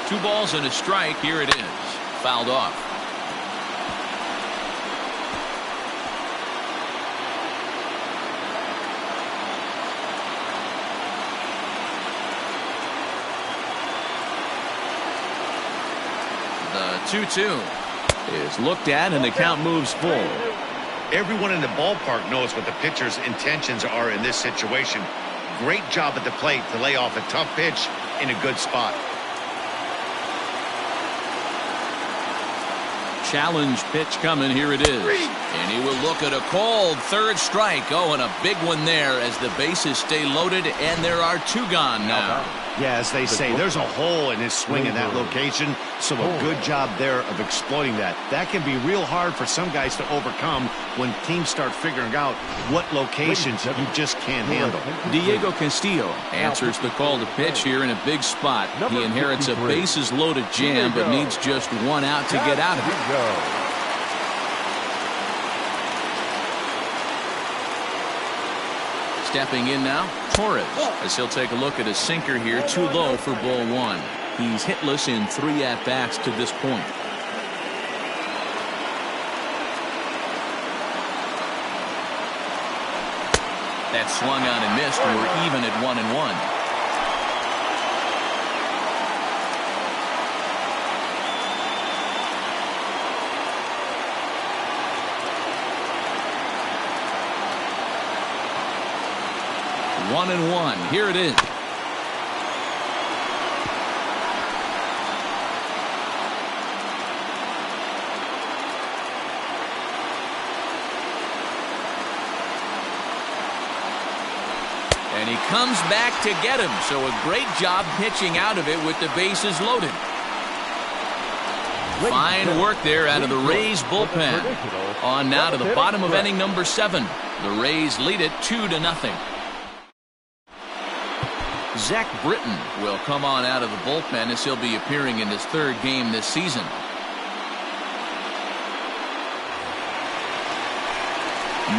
Two balls and a strike. Here it is. Fouled off. The 2-2 is looked at, and the count moves full. Everyone in the ballpark knows what the pitcher's intentions are in this situation. Great job at the plate to lay off a tough pitch in a good spot. Challenge pitch coming. Here it is. And he will look at a called third strike. Oh, and a big one there as the bases stay loaded, and there are 2 gone now. Yeah, as they say, there's a hole in his swing in that location, so a good job there of exploiting that. That can be real hard for some guys to overcome when teams start figuring out what locations you just can't handle. Diego Castillo answers the call to pitch here in a big spot. He inherits a bases-loaded jam, but needs just 1 out to get out of it. Stepping in now, Torres, as he'll take a look at a sinker here, too low for ball 1. He's hitless in 3 at-bats to this point. That swung on and missed. We're even at 1-1. One and one. Here it is. And he comes back to get him. So a great job pitching out of it with the bases loaded. Fine work there out of the Rays bullpen. On now to the bottom of inning number 7. The Rays lead it 2-0. Zach Britton will come on out of the bullpen as he'll be appearing in his 3rd game this season.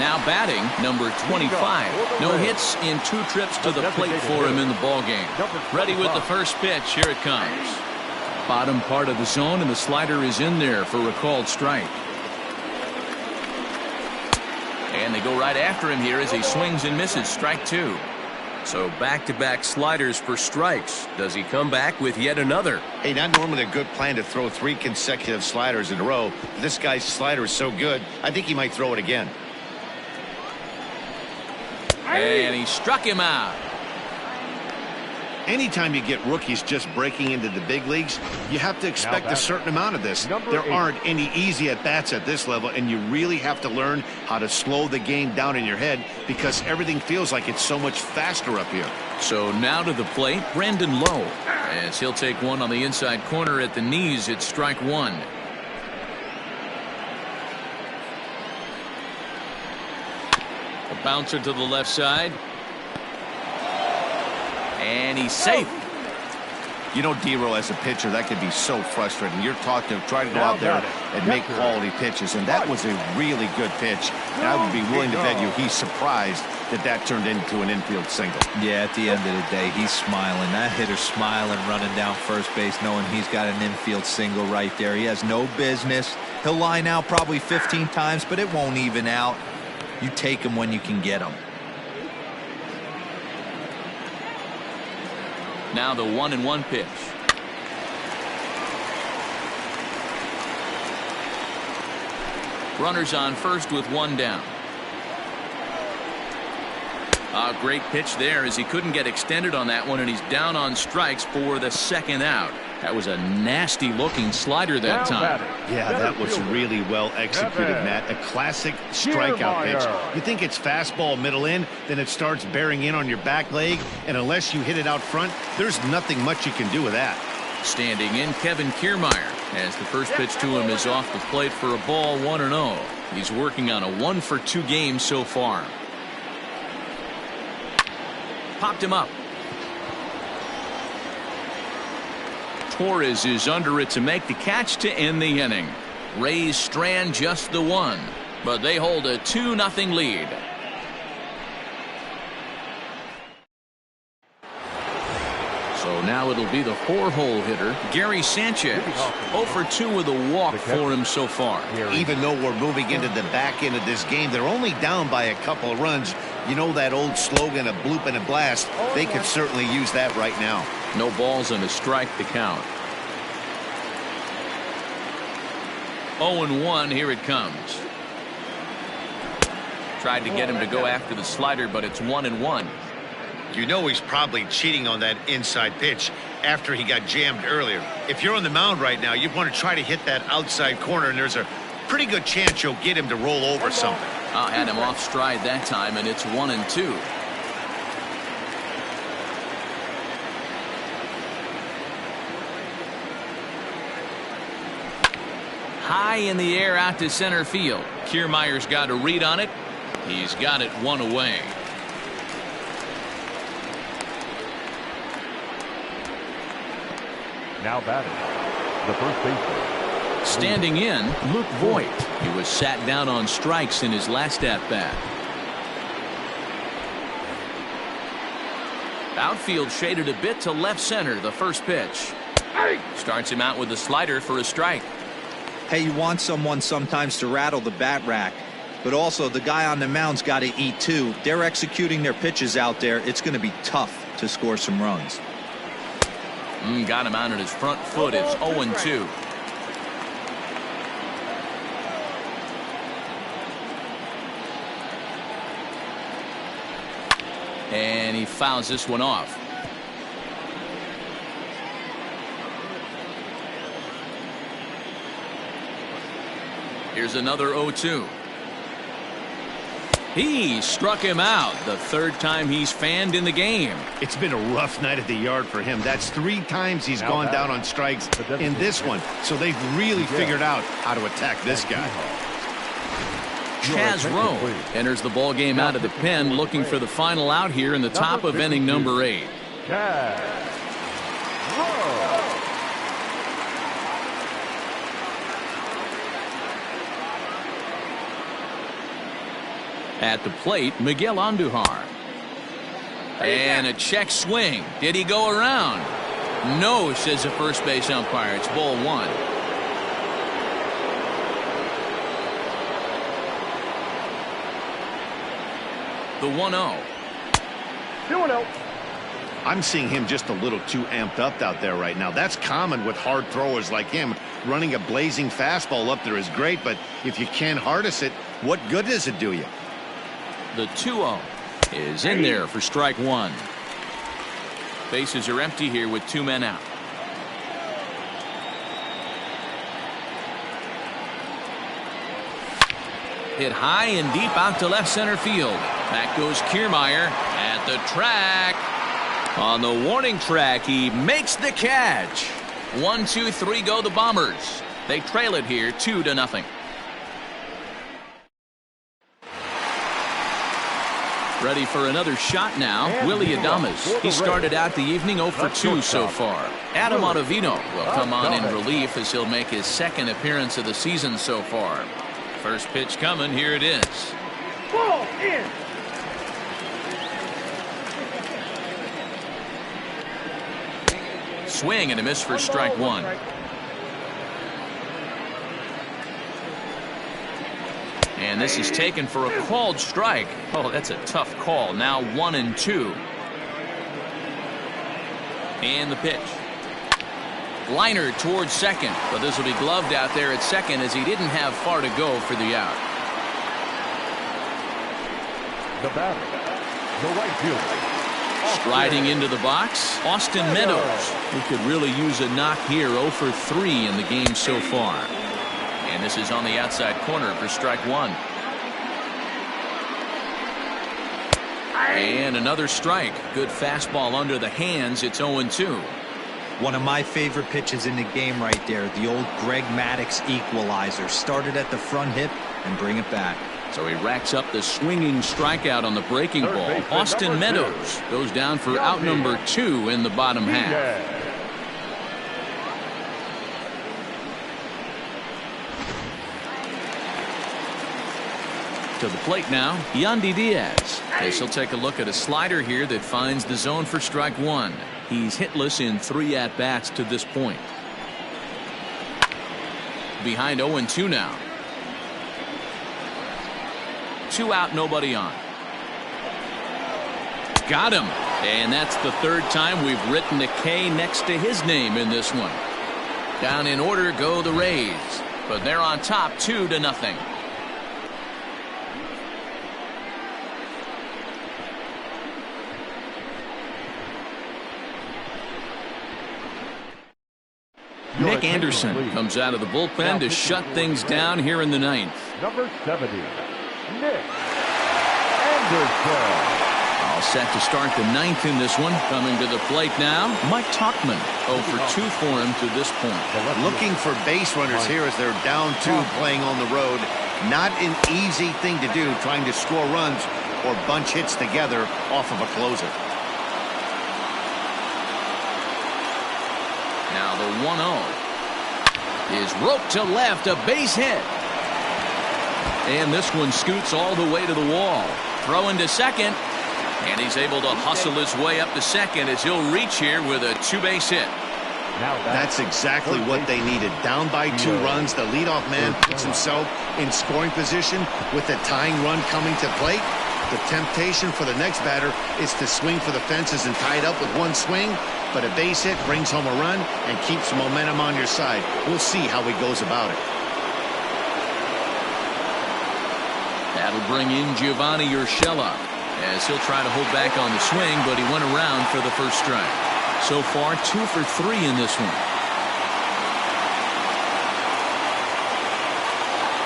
Now batting, number 25. No hits in 2 trips to the plate for him in the ballgame. Ready with the first pitch. Here it comes. Bottom part of the zone, and the slider is in there for a called strike. And they go right after him here as he swings and misses. Strike 2. So back-to-back sliders for strikes. Does he come back with yet another? Hey, not normally a good plan to throw 3 consecutive sliders in a row. This guy's slider is so good, I think he might throw it again. And he struck him out. Anytime you get rookies just breaking into the big leagues, you have to expect a certain amount of this. There aren't any easy at-bats at this level, and you really have to learn how to slow the game down in your head because everything feels like it's so much faster up here. So now to the plate, Brandon Lowe, as he'll take one on the inside corner at the knees. It's strike 1. A bouncer to the left side. And he's safe. You know, D-Row, as a pitcher, that could be so frustrating. You're taught to try to go out there and make quality pitches, and that was a really good pitch. And I would be willing to bet you he's surprised that turned into an infield single. Yeah, at the end of the day, he's smiling. That hitter's smiling, running down first base, knowing he's got an infield single right there. He has no business. He'll line out probably 15 times, but it won't even out. You take him when you can get him. Now the 1-1 pitch. Runners on first with 1 down. A great pitch there as he couldn't get extended on that one, and he's down on strikes for the 2nd out. That was a nasty looking slider that time. Yeah, that was really well executed, Matt. A classic strikeout pitch. You think it's fastball middle in, then it starts bearing in on your back leg, and unless you hit it out front, there's nothing much you can do with that. Standing in, Kevin Kiermaier, as the first pitch to him is off the plate for a ball, 1-0. He's working on a 1-for-2 game so far. Popped him up. Torres is under it to make the catch to end the inning. Rays strand just the 1, but they hold a 2-0 lead. So now it'll be the 4-hole hitter, Gary Sanchez. 0-for-2 with a walk for him so far. Even though we're moving into the back end of this game, they're only down by a couple of runs. You know that old slogan, a bloop and a blast? They could certainly use that right now. No balls and a strike to count. 0-1, here it comes. Tried to get him to go after the slider, but it's 1-1. You know he's probably cheating on that inside pitch after he got jammed earlier. If you're on the mound right now, you want to try to hit that outside corner, and there's a pretty good chance you'll get him to roll over something. Had him off stride that time, and it's 1-2. High in the air out to center field. Kiermaier's got a read on it. He's got it one away. Now batting, the first baseman. Standing in, Luke Voigt. He was sat down on strikes in his last at-bat. Outfield shaded a bit to left center, the first pitch. Starts him out with a slider for a strike. Hey, you want someone sometimes to rattle the bat rack, but also the guy on the mound's got to eat too. They're executing their pitches out there. It's going to be tough to score some runs. Got him out at his front foot. It's 0-2. And he fouls this one off. Here's another 0-2. He struck him out, the third time he's fanned in the game. It's been a rough night at the yard for him. That's 3 times he's gone down on strikes in this one. So they've really figured out how to attack this guy. Chaz Rowe enters the ball game out of the pen, looking for the final out here in the top of inning number 8. Chaz Rowe. At the plate, Miguel Andujar. And a check swing. Did he go around? No, says the first base umpire. It's ball 1. The 1-0. 2-0. I'm seeing him just a little too amped up out there right now. That's common with hard throwers like him. Running a blazing fastball up there is great, but if you can't harness it, what good does it do you? The 2-0 is in there for strike 1. Bases are empty here with 2 men out. Hit high and deep out to left center field. Back goes Kiermaier at the track. On the warning track, he makes the catch. 1, 2, 3 go the Bombers. They trail it here 2-0. Ready for another shot now. Willie Adames. He started out the evening 0 for 2 so far. Adam Ottavino will come on in relief as he'll make his second appearance of the season so far. First pitch coming. Here it is. Ball in. Swing and a miss for strike 1. And this is taken for a called strike. Oh, that's a tough call. Now 1-2. And the pitch. Liner towards second, but this will be gloved out there at second as he didn't have far to go for the out. The batter, the right fielder. Striding into the box, Austin Meadows, who could really use a knock here. 0 for 3 in the game so far. And this is on the outside corner for strike 1. And another strike. Good fastball under the hands. It's 0-2. One of my favorite pitches in the game right there. The old Greg Maddux equalizer. Started at the front hip and bring it back. So he racks up the swinging strikeout on the breaking ball. Austin Meadows goes down for out number 2 in the bottom half. To the plate now, Yandy Diaz. This will take a look at a slider here that finds the zone for strike 1. He's hitless in 3 at-bats to this point. Behind 0-2 now. 2 out, nobody on. Got him. And that's the third time we've written a K next to his name in this one. Down in order go the Rays, but they're on top 2-0. Zach Anderson comes out of the bullpen to shut things down here in the ninth. Number 70, Nick Anderson. All set to start the ninth in this one. Coming to the plate now, Mike Tauchman. 0 for 2 for him to this point. Looking for base runners here as they're down 2 playing on the road. Not an easy thing to do, trying to score runs or bunch hits together off of a closer. Now the 1-0 is roped to left, a base hit. And this one scoots all the way to the wall. Throw into second. And he's able to hustle his way up to second as he'll reach here with a 2-base hit. That's exactly what they needed. Down by 2 runs, the leadoff man puts himself in scoring position with the tying run coming to plate. The temptation for the next batter is to swing for the fences and tie it up with one swing, but a base hit brings home a run and keeps momentum on your side. We'll see how he goes about it. That'll bring in Giovanni Urshela as he'll try to hold back on the swing, but he went around for the first strike. So far, 2 for 3 in this one.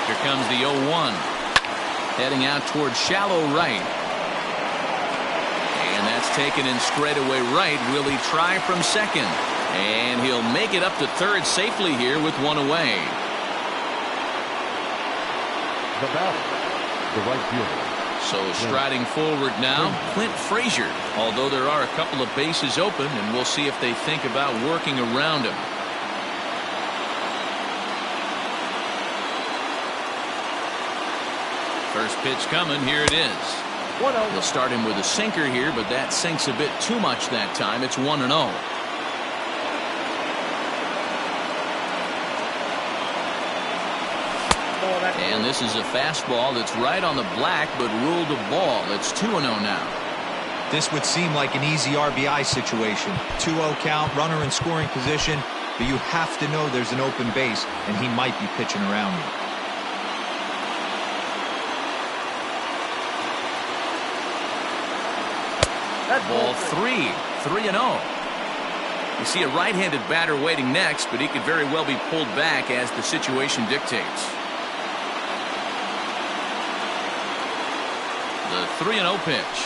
Here comes the 0-1. Heading out towards shallow right. And that's taken in straightaway right. Will he try from second? And he'll make it up to third safely here with 1 away. The batter, the right fielder. So striding forward now, Clint Frazier. Although there are a couple of bases open, and we'll see if they think about working around him. First pitch coming, here it is. He'll start him with a sinker here, but that sinks a bit too much that time. It's 1-0. And this is a fastball that's right on the black, but ruled a ball. It's 2-0 now. This would seem like an easy RBI situation. 2-0 count, runner in scoring position, but you have to know there's an open base, and he might be pitching around you. Ball 3-0. You see a right-handed batter waiting next, but he could very well be pulled back as the situation dictates. The 3-0 pitch.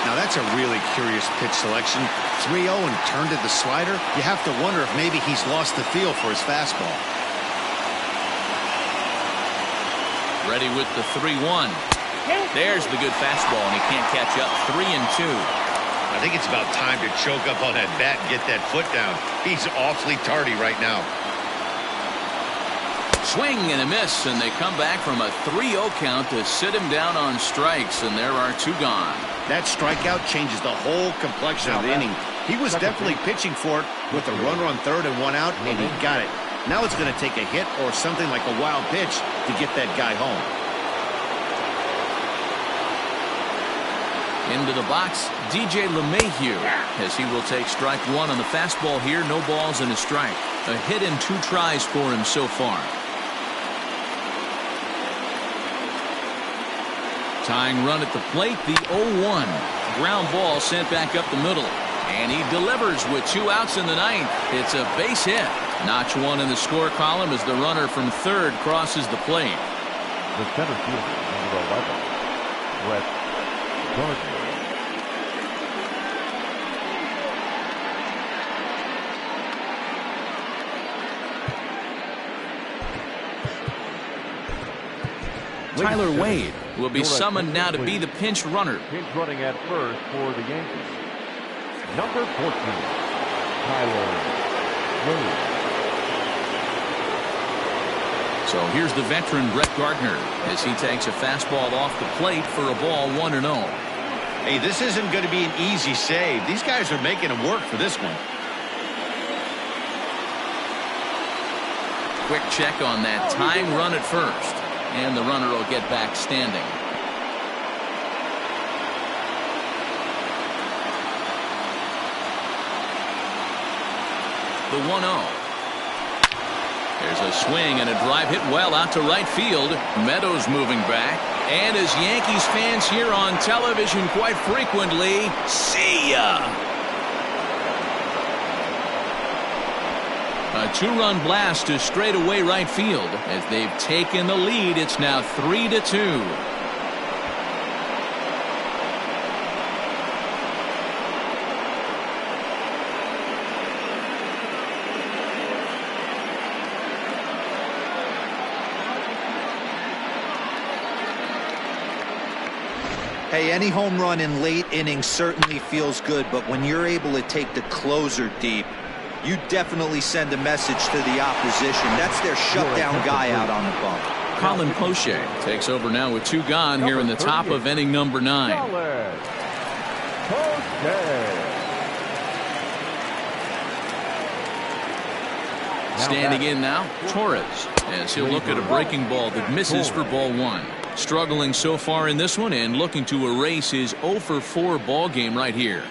Now that's a really curious pitch selection. 3-0 and turned to the slider. You have to wonder if maybe he's lost the feel for his fastball. Ready with the 3-1. There's the good fastball, and he can't catch up. 3-2. I think it's about time to choke up on that bat and get that foot down. He's awfully tardy right now. Swing and a miss, and they come back from a 3-0 count to sit him down on strikes, and there are 2 gone. That strikeout changes the whole complexion of the inning. He was definitely pitching for it with a runner on third and 1 out, and he got it. Now it's going to take a hit or something like a wild pitch to get that guy home. Into the box, DJ LeMahieu, as he will take strike 1 on the fastball here. No balls and a strike. A hit in 2 tries for him so far. Tying run at the plate, the 0-1. Ground ball sent back up the middle. And he delivers with 2 outs in the ninth. It's a base hit. Notch 1 in the score column as the runner from third crosses the plate. The center fielder, number 11, Brett Gardner. Tyler Wade will be summoned now to be the pinch runner. Pinch running at first for the Yankees. Number 14, Tyler Wade. So here's the veteran Brett Gardner as he takes a fastball off the plate for a ball 1-0. Hey, this isn't going to be an easy save. These guys are making him work for this one. Quick check on that tying run at first. And the runner will get back standing. The 1-0. There's a swing and a drive hit well out to right field. Meadows moving back. And as Yankees fans hear on television quite frequently, see ya! A two-run blast to straightaway right field. As they've taken the lead, it's now 3-2. Hey, any home run in late innings certainly feels good, but when you're able to take the closer deep, you definitely send a message to the opposition. That's their shutdown guy out on the bump. Colin Poche takes over now with 2 gone here in the top of inning number 9. Standing in now, Torres, as he'll look at a breaking ball that misses for ball 1. Struggling so far in this one and looking to erase his 0-for-4 ball game right here.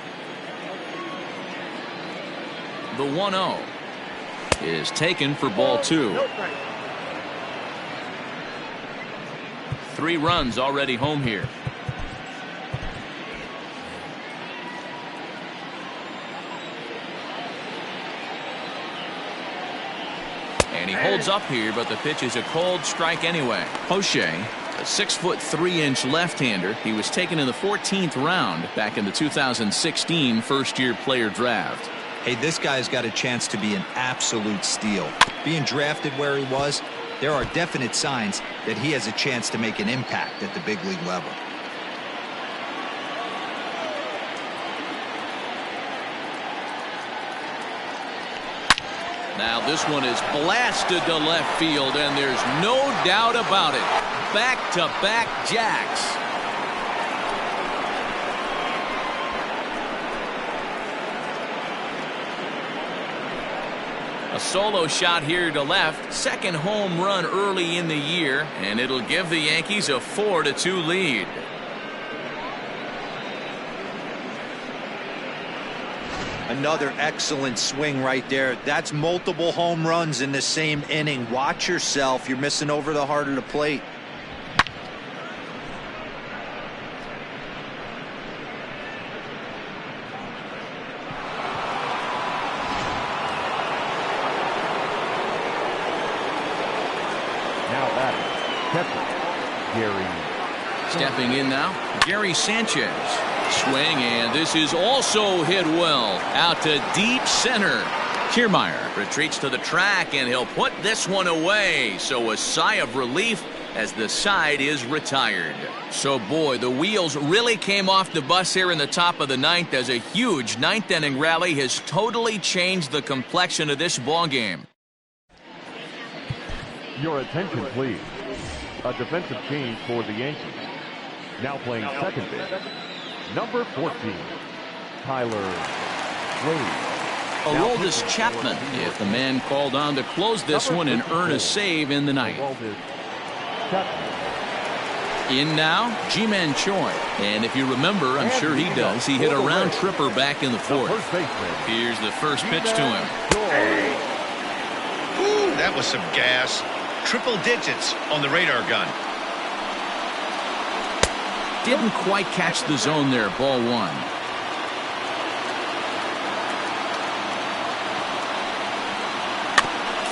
The 1-0 is taken for ball 2. 3 runs already home here. And he holds up here, but the pitch is a cold strike anyway. Poche, a 6'3" left-hander. He was taken in the 14th round back in the 2016 first-year player draft. Hey, this guy's got a chance to be an absolute steal. Being drafted where he was, there are definite signs that he has a chance to make an impact at the big league level. Now this one is blasted to left field, and there's no doubt about it. Back-to-back jacks. A solo shot here to left. Second home run early in the year, and it'll give the Yankees a 4-2 lead. Another excellent swing right there. That's multiple home runs in the same inning. Watch yourself. You're missing over the heart of the plate. Now batting, catcher, Gary. Stepping in now, Gary Sanchez. Swing, and this is also hit well out to deep center. Kiermaier retreats to the track, and he'll put this one away. So a sigh of relief as the side is retired. So boy, the wheels really came off the bus here in the top of the 9th, as a huge 9th inning rally has totally changed the complexion of this ball game. Your attention, please. A defensive change for the Yankees. Now playing second base. Number 14, Tyler Wade. Aroldis Chapman, if the man called on to close this one and earn a save in the 9th. In now, Ji-Man Choi. And if you remember, I'm sure he does, he hit a round tripper back in the 4th. Here's the first pitch to him. Ooh, that was some gas. Triple digits on the radar gun. Didn't quite catch the zone there, ball 1.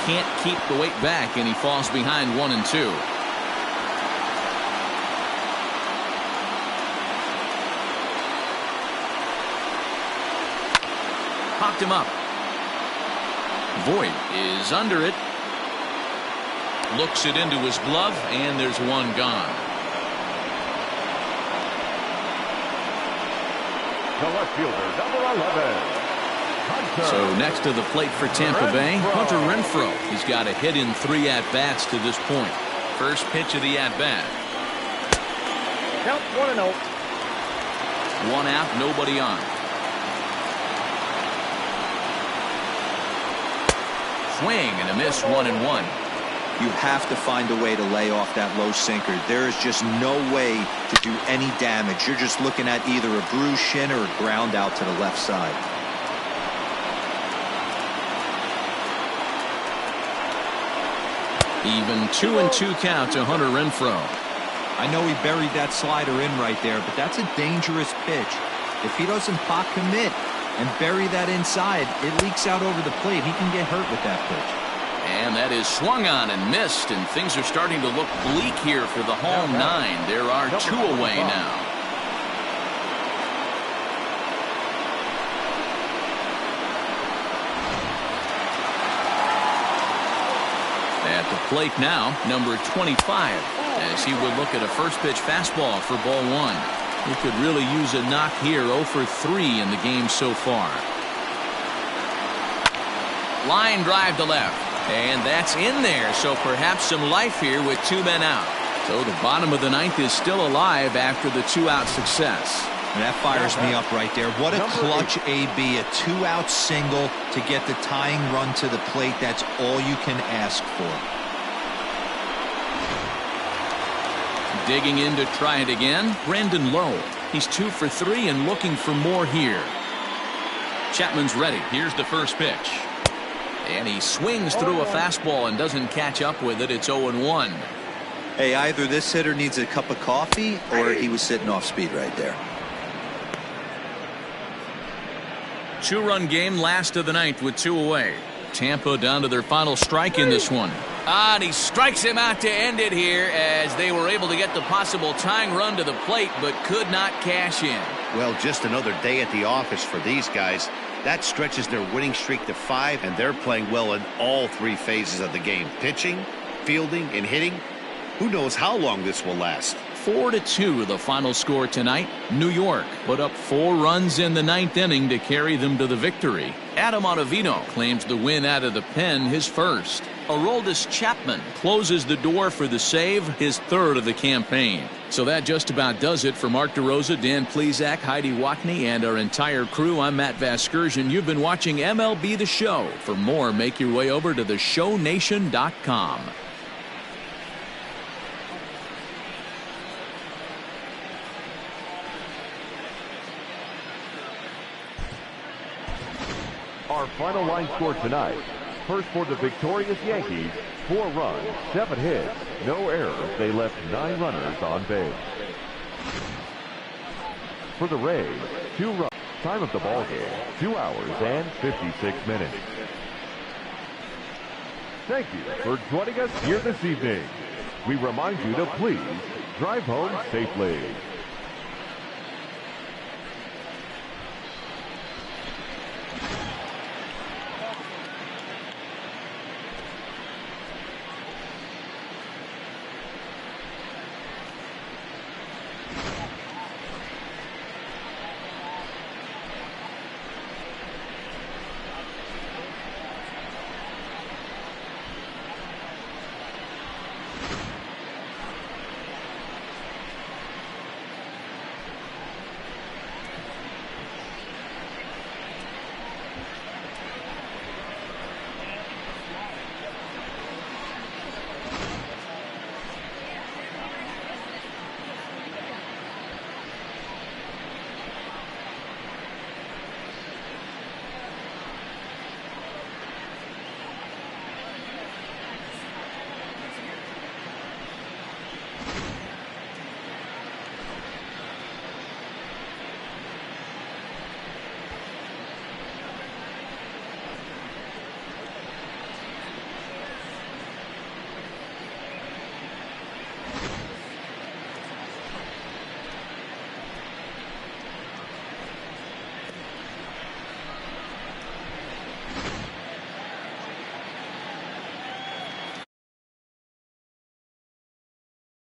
Can't keep the weight back, and he falls behind 1 and 2. Popped him up. Voit is under it. Looks it into his glove, and there's 1 gone. The left fielder, number 11. Hunter. So next to the plate for Tampa Bay, Hunter Renfroe. He's got a hit in 3 at-bats to this point. First pitch of the at-bat. Count 1-0. 1 out, nobody on. Swing and a miss, 1-1. You have to find a way to lay off that low sinker. There is just no way to do any damage. You're just looking at either a bruised shin or a ground out to the left side. Even 2-2 count to Hunter Renfroe. I know he buried that slider in right there, but that's a dangerous pitch. If he doesn't pot commit, and bury that inside. It leaks out over the plate. He can get hurt with that pitch. And that is swung on and missed, and things are starting to look bleak here for the home 9. There are 2 away now. At the plate now, number 25, as he would look at a first pitch fastball for ball 1. He could really use a knock here. 0 for 3 in the game so far. Line drive to left. And that's in there, so perhaps some life here with 2 men out. So the bottom of the 9th is still alive after the 2-out success. And that fires me up right there. What a clutch AB, a 2-out single to get the tying run to the plate. That's all you can ask for. Digging in to try it again, Brandon Lowe. He's 2 for 3 and looking for more here. Chapman's ready. Here's the first pitch. And he swings through a fastball and doesn't catch up with it. It's 0-1. Hey, either this hitter needs a cup of coffee or he was sitting off speed right there. 2-run game, last of the 9th with 2 away. Tampa down to their final strike in this one. And he strikes him out to end it here as they were able to get the possible tying run to the plate but could not cash in. Well, just another day at the office for these guys. That stretches their winning streak to 5, and they're playing well in all 3 phases of the game. Pitching, fielding, and hitting. Who knows how long this will last. 4-2 the final score tonight. New York put up 4 runs in the 9th inning to carry them to the victory. Adam Ottavino claims the win out of the pen, his first. Aroldis Chapman closes the door for the save, his 3rd of the campaign. So that just about does it for Mark DeRosa, Dan Plesac, Heidi Watney, and our entire crew. I'm Matt Vasgersian. You've been watching MLB The Show. For more, make your way over to theshownation.com. Our final line score tonight. First for the victorious Yankees, 4 runs, 7 hits, no errors. They left 9 runners on base. For the Rays, 2 runs. Time of the ball game, 2 hours and 56 minutes. Thank you for joining us here this evening. We remind you to please drive home safely.